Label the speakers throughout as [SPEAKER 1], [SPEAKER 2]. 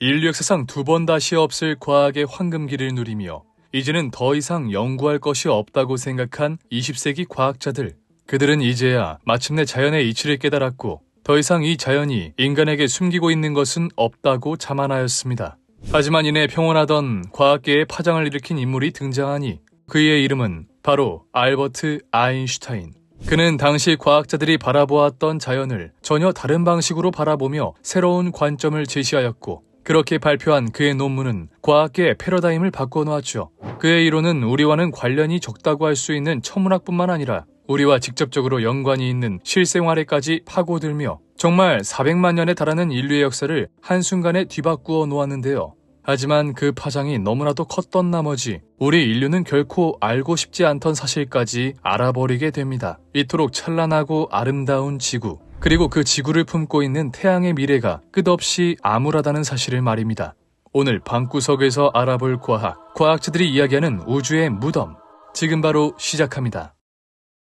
[SPEAKER 1] 인류 역사상 두 번 다시 없을 과학의 황금기를 누리며 이제는 더 이상 연구할 것이 없다고 생각한 20세기 과학자들. 그들은 이제야 마침내 자연의 이치를 깨달았고 더 이상 이 자연이 인간에게 숨기고 있는 것은 없다고 자만하였습니다. 하지만 이내 평온하던 과학계에 파장을 일으킨 인물이 등장하니 그의 이름은 바로 알버트 아인슈타인. 그는 당시 과학자들이 바라보았던 자연을 전혀 다른 방식으로 바라보며 새로운 관점을 제시하였고 그렇게 발표한 그의 논문은 과학계의 패러다임을 바꿔놓았죠. 그의 이론은 우리와는 관련이 적다고 할 수 있는 천문학뿐만 아니라 우리와 직접적으로 연관이 있는 실생활에까지 파고들며 정말 400만 년에 달하는 인류의 역사를 한순간에 뒤바꾸어 놓았는데요. 하지만 그 파장이 너무나도 컸던 나머지 우리 인류는 결코 알고 싶지 않던 사실까지 알아버리게 됩니다. 이토록 찬란하고 아름다운 지구, 그리고 그 지구를 품고 있는 태양의 미래가 끝없이 암울하다는 사실을 말입니다. 오늘 방구석에서 알아볼 과학자들이 이야기하는 우주의 무덤, 지금 바로 시작합니다.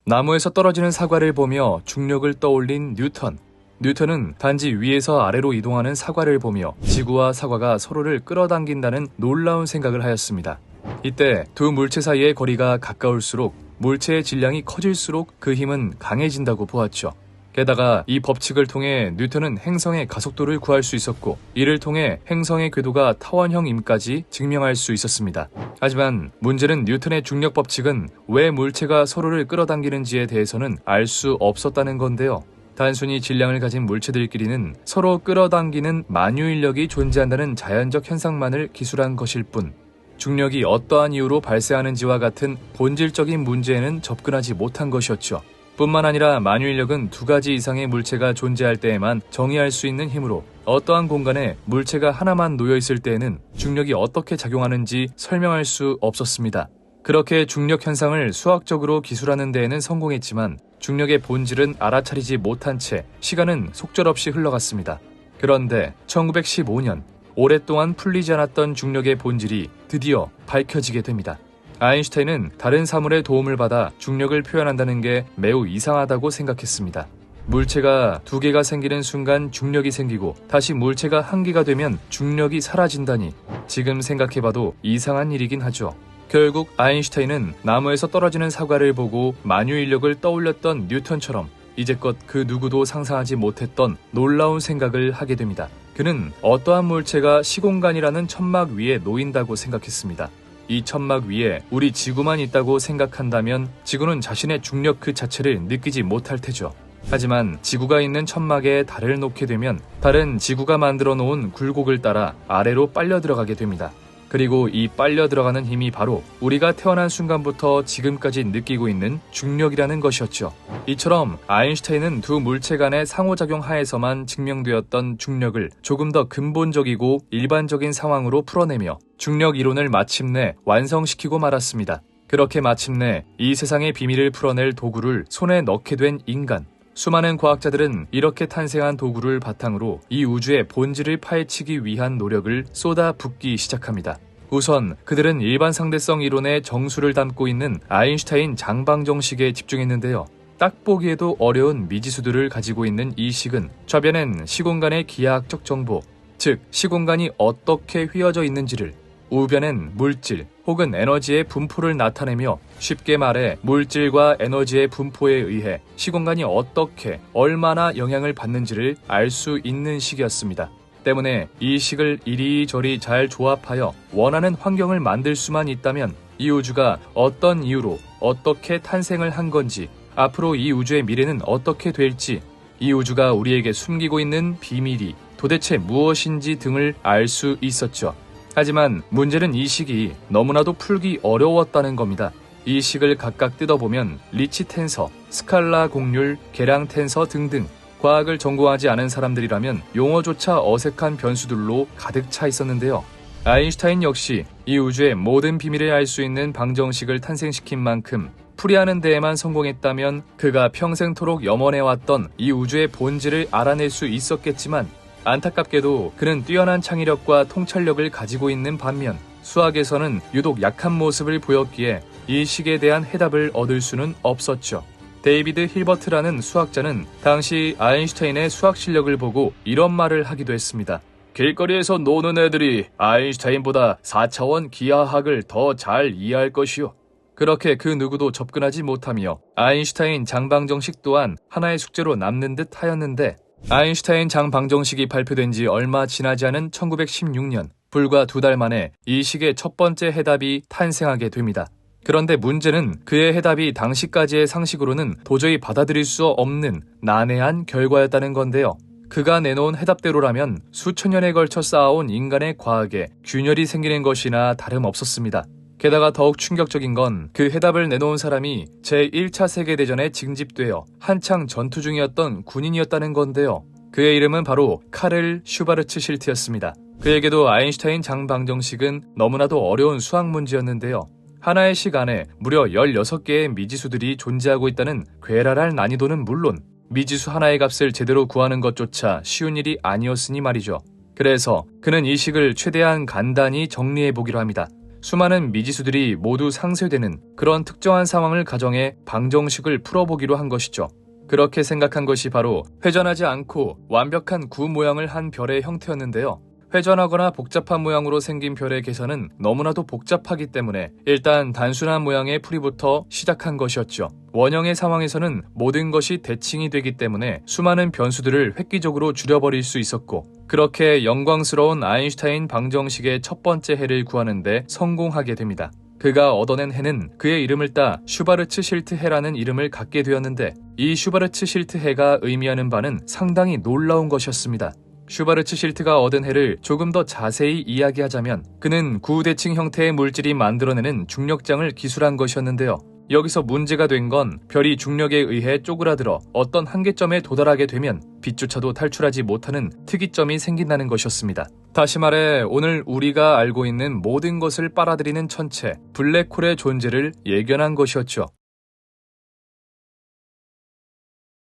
[SPEAKER 1] 나무에서 떨어지는 사과를 보며 중력을 떠올린 뉴턴. 뉴턴은 단지 위에서 아래로 이동하는 사과를 보며 지구와 사과가 서로를 끌어당긴다는 놀라운 생각을 하였습니다. 이때 두 물체 사이의 거리가 가까울수록 물체의 질량이 커질수록 그 힘은 강해진다고 보았죠. 게다가 이 법칙을 통해 뉴턴은 행성의 가속도를 구할 수 있었고 이를 통해 행성의 궤도가 타원형임까지 증명할 수 있었습니다. 하지만 문제는 뉴턴의 중력 법칙은 왜 물체가 서로를 끌어당기는지에 대해서는 알 수 없었다는 건데요. 단순히 질량을 가진 물체들끼리는 서로 끌어당기는 만유인력이 존재한다는 자연적 현상만을 기술한 것일 뿐 중력이 어떠한 이유로 발생하는지와 같은 본질적인 문제에는 접근하지 못한 것이었죠. 뿐만 아니라 만유인력은 두 가지 이상의 물체가 존재할 때에만 정의할 수 있는 힘으로 어떠한 공간에 물체가 하나만 놓여있을 때에는 중력이 어떻게 작용하는지 설명할 수 없었습니다. 그렇게 중력 현상을 수학적으로 기술하는 데에는 성공했지만 중력의 본질은 알아차리지 못한 채 시간은 속절없이 흘러갔습니다. 그런데 1915년 오랫동안 풀리지 않았던 중력의 본질이 드디어 밝혀지게 됩니다. 아인슈타인은 다른 사물의 도움을 받아 중력을 표현한다는 게 매우 이상하다고 생각했습니다. 물체가 두 개가 생기는 순간 중력이 생기고 다시 물체가 한 개가 되면 중력이 사라진다니 지금 생각해봐도 이상한 일이긴 하죠. 결국 아인슈타인은 나무에서 떨어지는 사과를 보고 만유인력을 떠올렸던 뉴턴처럼 이제껏 그 누구도 상상하지 못했던 놀라운 생각을 하게 됩니다. 그는 어떠한 물체가 시공간이라는 천막 위에 놓인다고 생각했습니다. 이 천막 위에 우리 지구만 있다고 생각한다면 지구는 자신의 중력 그 자체를 느끼지 못할 테죠. 하지만 지구가 있는 천막에 달을 놓게 되면 달은 지구가 만들어 놓은 굴곡을 따라 아래로 빨려 들어가게 됩니다. 그리고 이 빨려 들어가는 힘이 바로 우리가 태어난 순간부터 지금까지 느끼고 있는 중력이라는 것이었죠. 이처럼 아인슈타인은 두 물체 간의 상호작용 하에서만 증명되었던 중력을 조금 더 근본적이고 일반적인 상황으로 풀어내며 중력 이론을 마침내 완성시키고 말았습니다. 그렇게 마침내 이 세상의 비밀을 풀어낼 도구를 손에 넣게 된 인간. 수많은 과학자들은 이렇게 탄생한 도구를 바탕으로 이 우주의 본질을 파헤치기 위한 노력을 쏟아붓기 시작합니다. 우선 그들은 일반 상대성 이론의 정수를 담고 있는 아인슈타인 장방정식에 집중했는데요. 딱 보기에도 어려운 미지수들을 가지고 있는 이 식은 좌변엔 시공간의 기하학적 정보, 즉 시공간이 어떻게 휘어져 있는지를, 우변엔 물질 혹은 에너지의 분포를 나타내며 쉽게 말해 물질과 에너지의 분포에 의해 시공간이 어떻게 얼마나 영향을 받는지를 알 수 있는 식이었습니다. 때문에 이 식을 이리저리 잘 조합하여 원하는 환경을 만들 수만 있다면 이 우주가 어떤 이유로 어떻게 탄생을 한 건지, 앞으로 이 우주의 미래는 어떻게 될지, 이 우주가 우리에게 숨기고 있는 비밀이 도대체 무엇인지 등을 알 수 있었죠. 하지만 문제는 이 식이 너무나도 풀기 어려웠다는 겁니다. 이 식을 각각 뜯어보면 리치 텐서, 스칼라 곡률, 계량 텐서 등등 과학을 전공하지 않은 사람들이라면 용어조차 어색한 변수들로 가득 차 있었는데요. 아인슈타인 역시 이 우주의 모든 비밀을 알 수 있는 방정식을 탄생시킨 만큼 풀이하는 데에만 성공했다면 그가 평생토록 염원해왔던 이 우주의 본질을 알아낼 수 있었겠지만 안타깝게도 그는 뛰어난 창의력과 통찰력을 가지고 있는 반면 수학에서는 유독 약한 모습을 보였기에 이 식에 대한 해답을 얻을 수는 없었죠. 데이비드 힐버트라는 수학자는 당시 아인슈타인의 수학 실력을 보고 이런 말을 하기도 했습니다. 길거리에서 노는 애들이 아인슈타인보다 4차원 기하학을 더 잘 이해할 것이요. 그렇게 그 누구도 접근하지 못하며 아인슈타인 장방정식 또한 하나의 숙제로 남는 듯 하였는데, 아인슈타인 장방정식이 발표된 지 얼마 지나지 않은 1916년, 불과 2달 만에 이 식의 첫 번째 해답이 탄생하게 됩니다. 그런데 문제는 그의 해답이 당시까지의 상식으로는 도저히 받아들일 수 없는 난해한 결과였다는 건데요. 그가 내놓은 해답대로라면 수천 년에 걸쳐 쌓아온 인간의 과학에 균열이 생기는 것이나 다름없었습니다. 게다가 더욱 충격적인 건 그 해답을 내놓은 사람이 제1차 세계대전에 징집되어 한창 전투 중이었던 군인이었다는 건데요. 그의 이름은 바로 카를 슈바르츠 실트였습니다. 그에게도 아인슈타인 장방정식은 너무나도 어려운 수학 문제였는데요. 하나의 식 안에 무려 16개의 미지수들이 존재하고 있다는 괴랄할 난이도는 물론 미지수 하나의 값을 제대로 구하는 것조차 쉬운 일이 아니었으니 말이죠. 그래서 그는 이 식을 최대한 간단히 정리해보기로 합니다. 수많은 미지수들이 모두 상쇄되는 그런 특정한 상황을 가정해 방정식을 풀어보기로 한 것이죠. 그렇게 생각한 것이 바로 회전하지 않고 완벽한 구 모양을 한 별의 형태였는데요. 회전하거나 복잡한 모양으로 생긴 별의 계산은 너무나도 복잡하기 때문에 일단 단순한 모양의 풀이부터 시작한 것이었죠. 원형의 상황에서는 모든 것이 대칭이 되기 때문에 수많은 변수들을 획기적으로 줄여버릴 수 있었고, 그렇게 영광스러운 아인슈타인 방정식의 첫 번째 해를 구하는 데 성공하게 됩니다. 그가 얻어낸 해는 그의 이름을 따 슈바르츠 실트 해라는 이름을 갖게 되었는데, 이 슈바르츠 실트 해가 의미하는 바는 상당히 놀라운 것이었습니다. 슈바르츠 실트가 얻은 해를 조금 더 자세히 이야기하자면, 그는 구대칭 형태의 물질이 만들어내는 중력장을 기술한 것이었는데요. 여기서 문제가 된 건 별이 중력에 의해 쪼그라들어 어떤 한계점에 도달하게 되면 빛조차도 탈출하지 못하는 특이점이 생긴다는 것이었습니다. 다시 말해 오늘 우리가 알고 있는 모든 것을 빨아들이는 천체, 블랙홀의 존재를 예견한 것이었죠.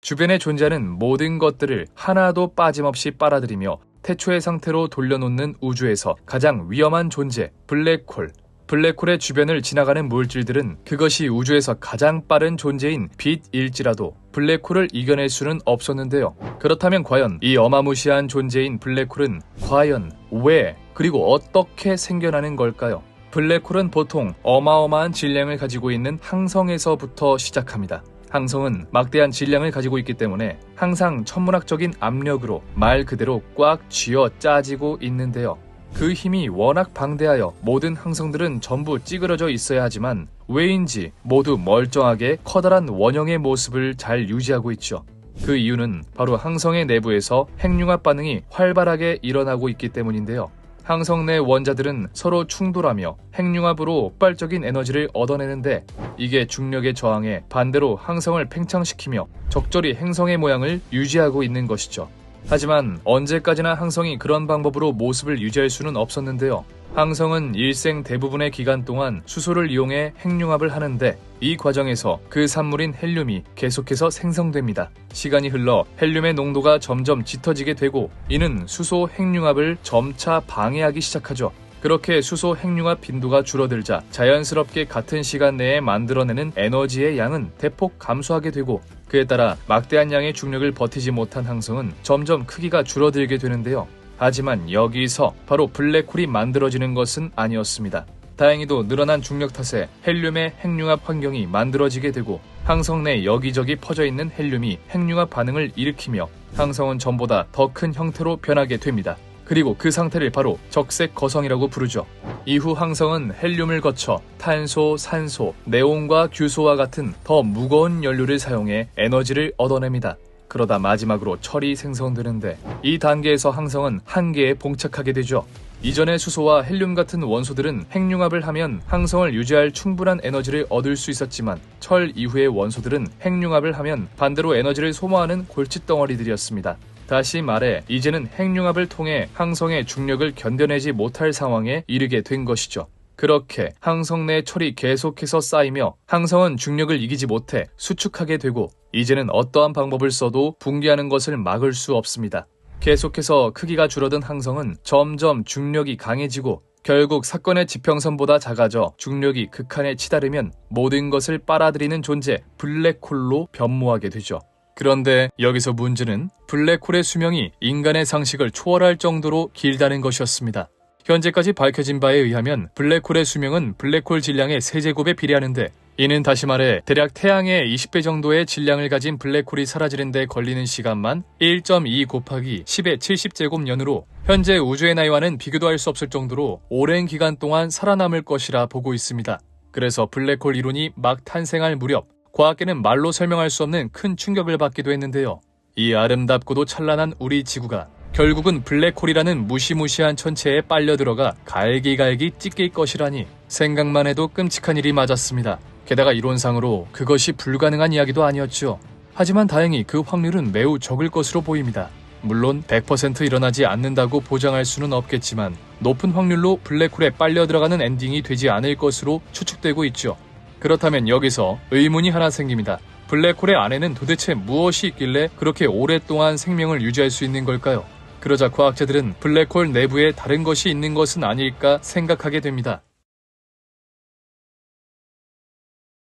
[SPEAKER 1] 주변에 존재하는 모든 것들을 하나도 빠짐없이 빨아들이며 태초의 상태로 돌려놓는 우주에서 가장 위험한 존재, 블랙홀. 블랙홀의 주변을 지나가는 물질들은 그것이 우주에서 가장 빠른 존재인 빛일지라도 블랙홀을 이겨낼 수는 없었는데요. 그렇다면 과연 이 어마무시한 존재인 블랙홀은 과연 왜, 그리고 어떻게 생겨나는 걸까요? 블랙홀은 보통 어마어마한 질량을 가지고 있는 항성에서부터 시작합니다. 항성은 막대한 질량을 가지고 있기 때문에 항상 천문학적인 압력으로 말 그대로 꽉 쥐어 짜지고 있는데요. 그 힘이 워낙 방대하여 모든 항성들은 전부 찌그러져 있어야 하지만 왜인지 모두 멀쩡하게 커다란 원형의 모습을 잘 유지하고 있죠. 그 이유는 바로 항성의 내부에서 핵융합 반응이 활발하게 일어나고 있기 때문인데요. 항성 내 원자들은 서로 충돌하며 핵융합으로 폭발적인 에너지를 얻어내는데, 이게 중력에 저항해 반대로 항성을 팽창시키며 적절히 행성의 모양을 유지하고 있는 것이죠. 하지만 언제까지나 항성이 그런 방법으로 모습을 유지할 수는 없었는데요. 항성은 일생 대부분의 기간 동안 수소를 이용해 핵융합을 하는데, 이 과정에서 그 산물인 헬륨이 계속해서 생성됩니다. 시간이 흘러 헬륨의 농도가 점점 짙어지게 되고, 이는 수소 핵융합을 점차 방해하기 시작하죠. 그렇게 수소 핵융합 빈도가 줄어들자 자연스럽게 같은 시간 내에 만들어내는 에너지의 양은 대폭 감소하게 되고, 그에 따라 막대한 양의 중력을 버티지 못한 항성은 점점 크기가 줄어들게 되는데요. 하지만 여기서 바로 블랙홀이 만들어지는 것은 아니었습니다. 다행히도 늘어난 중력 탓에 헬륨의 핵융합 환경이 만들어지게 되고, 항성 내 여기저기 퍼져있는 헬륨이 핵융합 반응을 일으키며 항성은 전보다 더 큰 형태로 변하게 됩니다. 그리고 그 상태를 바로 적색 거성이라고 부르죠. 이후 항성은 헬륨을 거쳐 탄소, 산소, 네온과 규소와 같은 더 무거운 연료를 사용해 에너지를 얻어냅니다. 그러다 마지막으로 철이 생성되는데, 이 단계에서 항성은 한계에 봉착하게 되죠. 이전의 수소와 헬륨 같은 원소들은 핵융합을 하면 항성을 유지할 충분한 에너지를 얻을 수 있었지만, 철 이후의 원소들은 핵융합을 하면 반대로 에너지를 소모하는 골칫덩어리들이었습니다. 다시 말해 이제는 핵융합을 통해 항성의 중력을 견뎌내지 못할 상황에 이르게 된 것이죠. 그렇게 항성 내 철이 계속해서 쌓이며 항성은 중력을 이기지 못해 수축하게 되고, 이제는 어떠한 방법을 써도 붕괴하는 것을 막을 수 없습니다. 계속해서 크기가 줄어든 항성은 점점 중력이 강해지고, 결국 사건의 지평선보다 작아져 중력이 극한에 치달으면 모든 것을 빨아들이는 존재 블랙홀로 변모하게 되죠. 그런데 여기서 문제는 블랙홀의 수명이 인간의 상식을 초월할 정도로 길다는 것이었습니다. 현재까지 밝혀진 바에 의하면 블랙홀의 수명은 블랙홀 질량의 세제곱에 비례하는데, 이는 다시 말해 대략 태양의 20배 정도의 질량을 가진 블랙홀이 사라지는 데 걸리는 시간만 1.2 곱하기 10의 70제곱년으로 현재 우주의 나이와는 비교도 할 수 없을 정도로 오랜 기간 동안 살아남을 것이라 보고 있습니다. 그래서 블랙홀 이론이 막 탄생할 무렵 과학계는 말로 설명할 수 없는 큰 충격을 받기도 했는데요. 이 아름답고도 찬란한 우리 지구가 결국은 블랙홀이라는 무시무시한 천체에 빨려 들어가 갈기갈기 찢길 것이라니 생각만 해도 끔찍한 일이 맞았습니다. 게다가 이론상으로 그것이 불가능한 이야기도 아니었죠. 하지만 다행히 그 확률은 매우 적을 것으로 보입니다. 물론 100% 일어나지 않는다고 보장할 수는 없겠지만 높은 확률로 블랙홀에 빨려 들어가는 엔딩이 되지 않을 것으로 추측되고 있죠. 그렇다면 여기서 의문이 하나 생깁니다. 블랙홀의 안에는 도대체 무엇이 있길래 그렇게 오랫동안 생명을 유지할 수 있는 걸까요? 그러자 과학자들은 블랙홀 내부에 다른 것이 있는 것은 아닐까 생각하게 됩니다.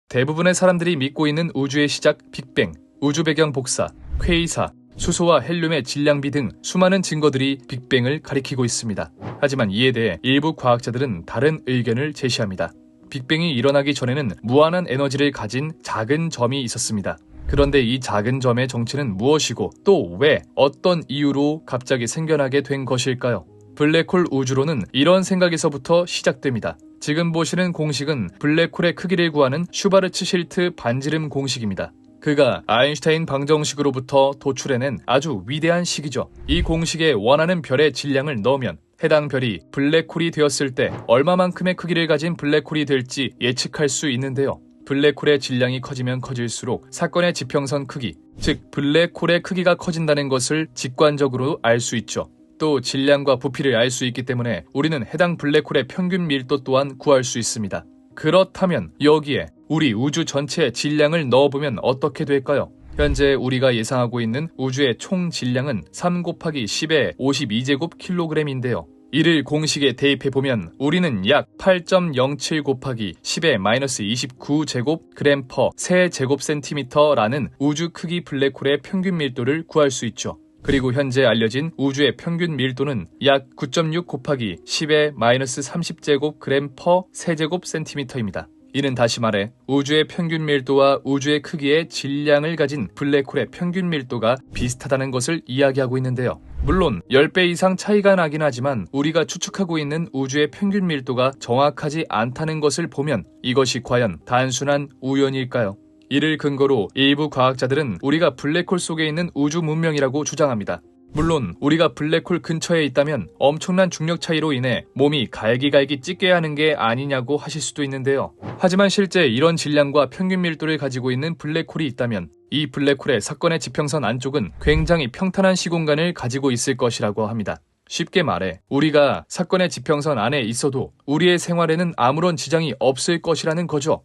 [SPEAKER 1] 대부분의 사람들이 믿고 있는 우주의 시작 빅뱅, 우주 배경 복사, 퀘이사, 수소와 헬륨의 질량비 등 수많은 증거들이 빅뱅을 가리키고 있습니다. 하지만 이에 대해 일부 과학자들은 다른 의견을 제시합니다. 빅뱅이 일어나기 전에는 무한한 에너지를 가진 작은 점이 있었습니다. 그런데 이 작은 점의 정체는 무엇이고 또 왜 어떤 이유로 갑자기 생겨나게 된 것일까요? 블랙홀 우주론은 이런 생각에서부터 시작됩니다. 지금 보시는 공식은 블랙홀의 크기를 구하는 슈바르츠실트 반지름 공식입니다. 그가 아인슈타인 방정식으로부터 도출해낸 아주 위대한 식이죠. 이 공식에 원하는 별의 질량을 넣으면 해당 별이 블랙홀이 되었을 때 얼마만큼의 크기를 가진 블랙홀이 될지 예측할 수 있는데요. 블랙홀의 질량이 커지면 커질수록 사건의 지평선 크기, 즉 블랙홀의 크기가 커진다는 것을 직관적으로 알 수 있죠. 또 질량과 부피를 알 수 있기 때문에 우리는 해당 블랙홀의 평균 밀도 또한 구할 수 있습니다. 그렇다면 여기에 우리 우주 전체의 질량을 넣어보면 어떻게 될까요? 현재 우리가 예상하고 있는 우주의 총 질량은 3 곱하기 10의 52제곱킬로그램인데요. 이를 공식에 대입해보면 우리는 약 8.07 곱하기 10의 마이너스 29제곱그램 퍼 세제곱센티미터라는 우주 크기 블랙홀의 평균 밀도를 구할 수 있죠. 그리고 현재 알려진 우주의 평균 밀도는 약 9.6 곱하기 10의 마이너스 30제곱그램 퍼 세제곱센티미터입니다. 이는 다시 말해 우주의 평균 밀도와 우주의 크기의 질량을 가진 블랙홀의 평균 밀도가 비슷하다는 것을 이야기하고 있는데요. 물론 10배 이상 차이가 나긴 하지만 우리가 추측하고 있는 우주의 평균 밀도가 정확하지 않다는 것을 보면 이것이 과연 단순한 우연일까요? 이를 근거로 일부 과학자들은 우리가 블랙홀 속에 있는 우주 문명이라고 주장합니다. 물론 우리가 블랙홀 근처에 있다면 엄청난 중력 차이로 인해 몸이 갈기갈기 찢게 하는 게 아니냐고 하실 수도 있는데요. 하지만 실제 이런 질량과 평균 밀도를 가지고 있는 블랙홀이 있다면 이 블랙홀의 사건의 지평선 안쪽은 굉장히 평탄한 시공간을 가지고 있을 것이라고 합니다. 쉽게 말해 우리가 사건의 지평선 안에 있어도 우리의 생활에는 아무런 지장이 없을 것이라는 거죠.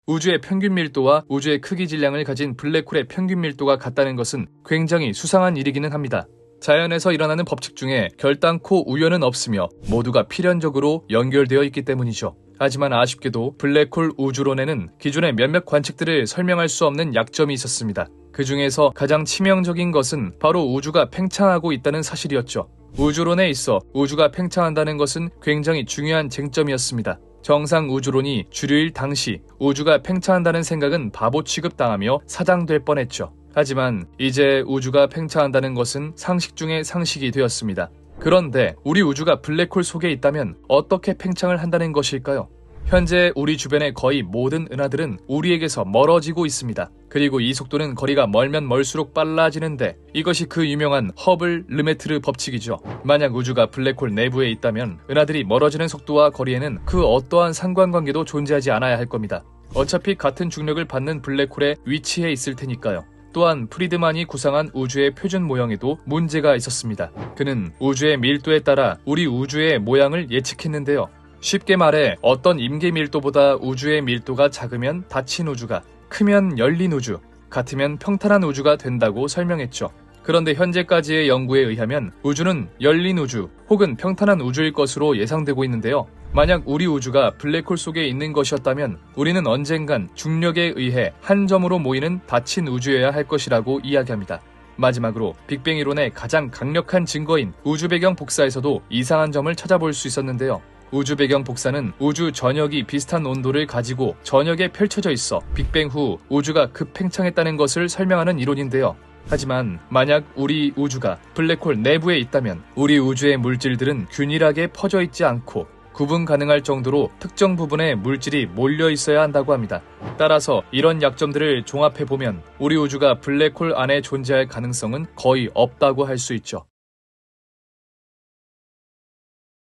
[SPEAKER 1] 우주의 평균 밀도와 우주의 크기 질량을 가진 블랙홀의 평균 밀도가 같다는 것은 굉장히 수상한 일이기는 합니다. 자연에서 일어나는 법칙 중에 결단코 우연은 없으며 모두가 필연적으로 연결되어 있기 때문이죠. 하지만 아쉽게도 블랙홀 우주론에는 기존의 몇몇 관측들을 설명할 수 없는 약점이 있었습니다. 그 중에서 가장 치명적인 것은 바로 우주가 팽창하고 있다는 사실이었죠. 우주론에 있어 우주가 팽창한다는 것은 굉장히 중요한 쟁점이었습니다. 정상 우주론이 주류일 당시 우주가 팽창한다는 생각은 바보 취급당하며 사장될 뻔했죠. 하지만 이제 우주가 팽창한다는 것은 상식 중의 상식이 되었습니다. 그런데 우리 우주가 블랙홀 속에 있다면 어떻게 팽창을 한다는 것일까요? 현재 우리 주변의 거의 모든 은하들은 우리에게서 멀어지고 있습니다. 그리고 이 속도는 거리가 멀면 멀수록 빨라지는데 이것이 그 유명한 허블 르메트르 법칙이죠. 만약 우주가 블랙홀 내부에 있다면 은하들이 멀어지는 속도와 거리에는 그 어떠한 상관관계도 존재하지 않아야 할 겁니다. 어차피 같은 중력을 받는 블랙홀에 위치해 있을 테니까요. 또한 프리드만이 구상한 우주의 표준 모형에도 문제가 있었습니다. 그는 우주의 밀도에 따라 우리 우주의 모양을 예측했는데요. 쉽게 말해 어떤 임계 밀도보다 우주의 밀도가 작으면 닫힌 우주가, 크면 열린 우주, 같으면 평탄한 우주가 된다고 설명했죠. 그런데 현재까지의 연구에 의하면 우주는 열린 우주 혹은 평탄한 우주일 것으로 예상되고 있는데요. 만약 우리 우주가 블랙홀 속에 있는 것이었다면 우리는 언젠간 중력에 의해 한 점으로 모이는 닫힌 우주여야 할 것이라고 이야기합니다. 마지막으로 빅뱅 이론의 가장 강력한 증거인 우주 배경 복사에서도 이상한 점을 찾아볼 수 있었는데요. 우주 배경 복사는 우주 전역이 비슷한 온도를 가지고 전역에 펼쳐져 있어 빅뱅 후 우주가 급팽창했다는 것을 설명하는 이론인데요. 하지만 만약 우리 우주가 블랙홀 내부에 있다면 우리 우주의 물질들은 균일하게 퍼져 있지 않고 구분 가능할 정도로 특정 부분에 물질이 몰려 있어야 한다고 합니다. 따라서 이런 약점들을 종합해보면 우리 우주가 블랙홀 안에 존재할 가능성은 거의 없다고 할 수 있죠.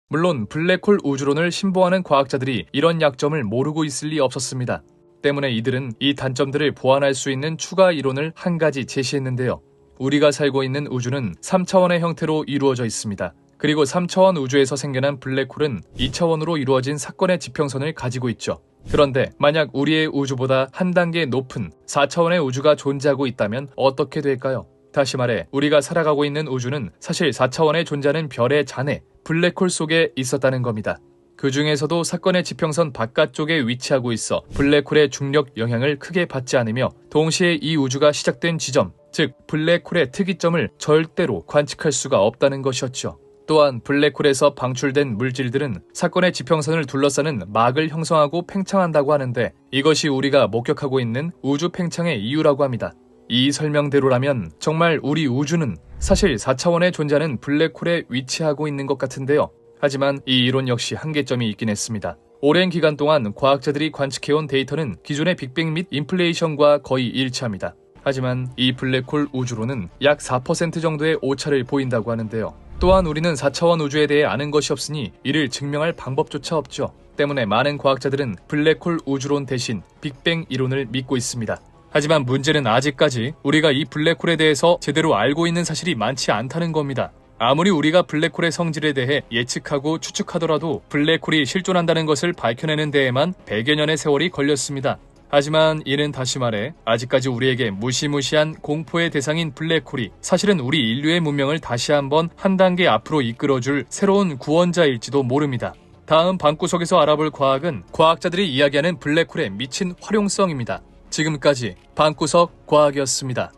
[SPEAKER 1] 물론 블랙홀 우주론을 신봉하는 과학자들이 이런 약점을 모르고 있을 리 없었습니다. 때문에 이들은 이 단점들을 보완할 수 있는 추가 이론을 한 가지 제시했는데요. 우리가 살고 있는 우주는 3차원의 형태로 이루어져 있습니다. 그리고 3차원 우주에서 생겨난 블랙홀은 2차원으로 이루어진 사건의 지평선을 가지고 있죠. 그런데 만약 우리의 우주보다 한 단계 높은 4차원의 우주가 존재하고 있다면 어떻게 될까요? 다시 말해 우리가 살아가고 있는 우주는 사실 4차원에 존재하는 별의 잔해, 블랙홀 속에 있었다는 겁니다. 그 중에서도 사건의 지평선 바깥쪽에 위치하고 있어 블랙홀의 중력 영향을 크게 받지 않으며 동시에 이 우주가 시작된 지점, 즉 블랙홀의 특이점을 절대로 관측할 수가 없다는 것이었죠. 또한 블랙홀에서 방출된 물질들은 사건의 지평선을 둘러싸는 막을 형성하고 팽창한다고 하는데 이것이 우리가 목격하고 있는 우주 팽창의 이유라고 합니다. 이 설명대로라면 정말 우리 우주는 사실 4차원에 존재하는 블랙홀에 위치하고 있는 것 같은데요. 하지만 이 이론 역시 한계점이 있긴 했습니다. 오랜 기간 동안 과학자들이 관측해온 데이터는 기존의 빅뱅 및 인플레이션과 거의 일치합니다. 하지만 이 블랙홀 우주론은 약 4% 정도의 오차를 보인다고 하는데요. 또한 우리는 4차원 우주에 대해 아는 것이 없으니 이를 증명할 방법조차 없죠. 때문에 많은 과학자들은 블랙홀 우주론 대신 빅뱅 이론을 믿고 있습니다. 하지만 문제는 아직까지 우리가 이 블랙홀에 대해서 제대로 알고 있는 사실이 많지 않다는 겁니다. 아무리 우리가 블랙홀의 성질에 대해 예측하고 추측하더라도 블랙홀이 실존한다는 것을 밝혀내는 데에만 100여 년의 세월이 걸렸습니다. 하지만 이는 다시 말해 아직까지 우리에게 무시무시한 공포의 대상인 블랙홀이 사실은 우리 인류의 문명을 다시 한번 한 단계 앞으로 이끌어줄 새로운 구원자일지도 모릅니다. 다음 방구석에서 알아볼 과학은 과학자들이 이야기하는 블랙홀의 미친 활용성입니다. 지금까지 방구석 과학이었습니다.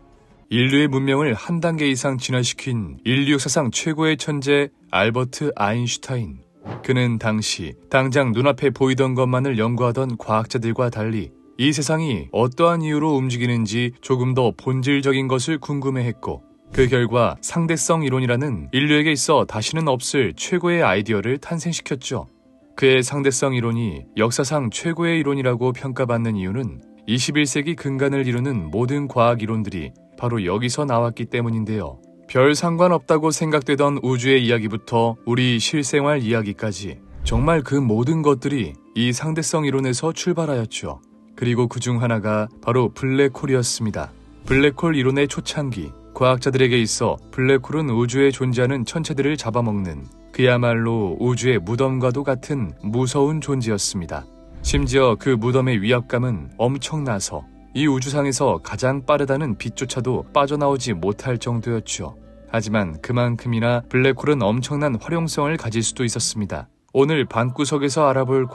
[SPEAKER 1] 인류의 문명을 한 단계 이상 진화시킨 인류 역사상 최고의 천재 알버트 아인슈타인. 그는 당시 당장 눈앞에 보이던 것만을 연구하던 과학자들과 달리 이 세상이 어떠한 이유로 움직이는지 조금 더 본질적인 것을 궁금해했고 그 결과 상대성 이론이라는 인류에게 있어 다시는 없을 최고의 아이디어를 탄생시켰죠. 그의 상대성 이론이 역사상 최고의 이론이라고 평가받는 이유는 21세기 근간을 이루는 모든 과학 이론들이 바로 여기서 나왔기 때문인데요. 별 상관없다고 생각되던 우주의 이야기부터 우리 실생활 이야기까지 정말 그 모든 것들이 이 상대성 이론에서 출발하였죠. 그리고 그중 하나가 바로 블랙홀이었습니다. 블랙홀 이론의 초창기, 과학자들에게 있어 블랙홀은 우주에 존재하는 천체들을 잡아먹는 그야말로 우주의 무덤과도 같은 무서운 존재였습니다. 심지어 그 무덤의 위압감은 엄청나서 이 우주상에서 가장 빠르다는 빛조차도 빠져나오지 못할 정도였죠. 하지만 그만큼이나 블랙홀은 엄청난 활용성을 가질 수도 있었습니다. 오늘 방구석에서 알아볼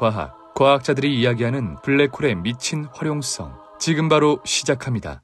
[SPEAKER 1] 과학자들이 이야기하는 블랙홀의 미친 활용성, 지금 바로 시작합니다.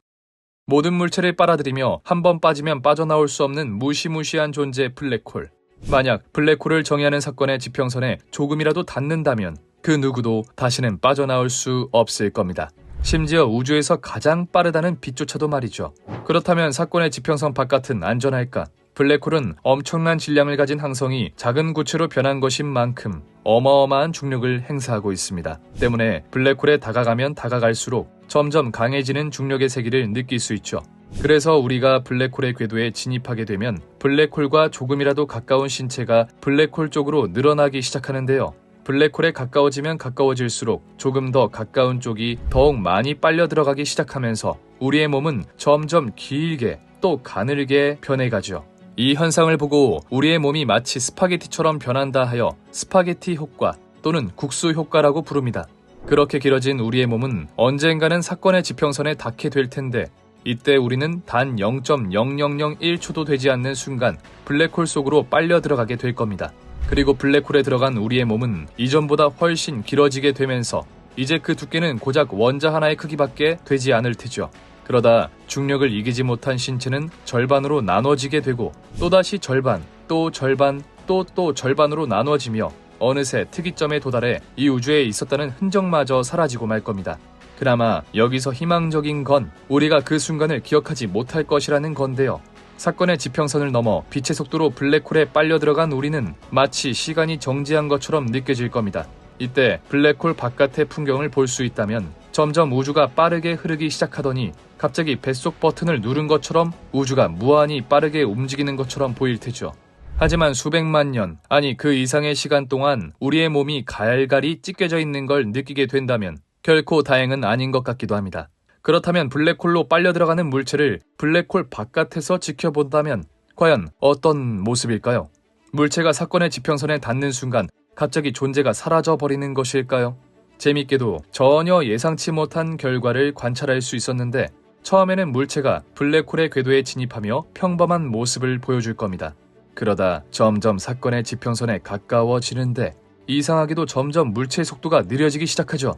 [SPEAKER 1] 모든 물체를 빨아들이며 한 번 빠지면 빠져나올 수 없는 무시무시한 존재 블랙홀. 만약 블랙홀을 정의하는 사건의 지평선에 조금이라도 닿는다면 그 누구도 다시는 빠져나올 수 없을 겁니다. 심지어 우주에서 가장 빠르다는 빛조차도 말이죠. 그렇다면 사건의 지평선 바깥은 안전할까? 블랙홀은 엄청난 질량을 가진 항성이 작은 구체로 변한 것인 만큼 어마어마한 중력을 행사하고 있습니다. 때문에 블랙홀에 다가가면 다가갈수록 점점 강해지는 중력의 세기를 느낄 수 있죠. 그래서 우리가 블랙홀의 궤도에 진입하게 되면 블랙홀과 조금이라도 가까운 신체가 블랙홀 쪽으로 늘어나기 시작하는데요. 블랙홀에 가까워지면 가까워질수록 조금 더 가까운 쪽이 더욱 많이 빨려 들어가기 시작하면서 우리의 몸은 점점 길게 또 가늘게 변해가죠. 이 현상을 보고 우리의 몸이 마치 스파게티처럼 변한다 하여 스파게티 효과 또는 국수 효과라고 부릅니다. 그렇게 길어진 우리의 몸은 언젠가는 사건의 지평선에 닿게 될 텐데 이때 우리는 단 0.0001초도 되지 않는 순간 블랙홀 속으로 빨려 들어가게 될 겁니다. 그리고 블랙홀에 들어간 우리의 몸은 이전보다 훨씬 길어지게 되면서 이제 그 두께는 고작 원자 하나의 크기밖에 되지 않을 테죠. 그러다 중력을 이기지 못한 신체는 절반으로 나눠지게 되고 또다시 절반, 또 절반, 또 절반으로 나눠지며 어느새 특이점에 도달해 이 우주에 있었다는 흔적마저 사라지고 말 겁니다. 그나마 여기서 희망적인 건 우리가 그 순간을 기억하지 못할 것이라는 건데요. 사건의 지평선을 넘어 빛의 속도로 블랙홀에 빨려 들어간 우리는 마치 시간이 정지한 것처럼 느껴질 겁니다. 이때 블랙홀 바깥의 풍경을 볼 수 있다면 점점 우주가 빠르게 흐르기 시작하더니 갑자기 뱃속 버튼을 누른 것처럼 우주가 무한히 빠르게 움직이는 것처럼 보일 테죠. 하지만 수백만 년, 아니 그 이상의 시간 동안 우리의 몸이 갈갈이 찢겨져 있는 걸 느끼게 된다면 결코 다행은 아닌 것 같기도 합니다. 그렇다면 블랙홀로 빨려 들어가는 물체를 블랙홀 바깥에서 지켜본다면 과연 어떤 모습일까요? 물체가 사건의 지평선에 닿는 순간 갑자기 존재가 사라져버리는 것일까요? 재밌게도 전혀 예상치 못한 결과를 관찰할 수 있었는데 처음에는 물체가 블랙홀의 궤도에 진입하며 평범한 모습을 보여줄 겁니다. 그러다 점점 사건의 지평선에 가까워지는데 이상하게도 점점 물체의 속도가 느려지기 시작하죠.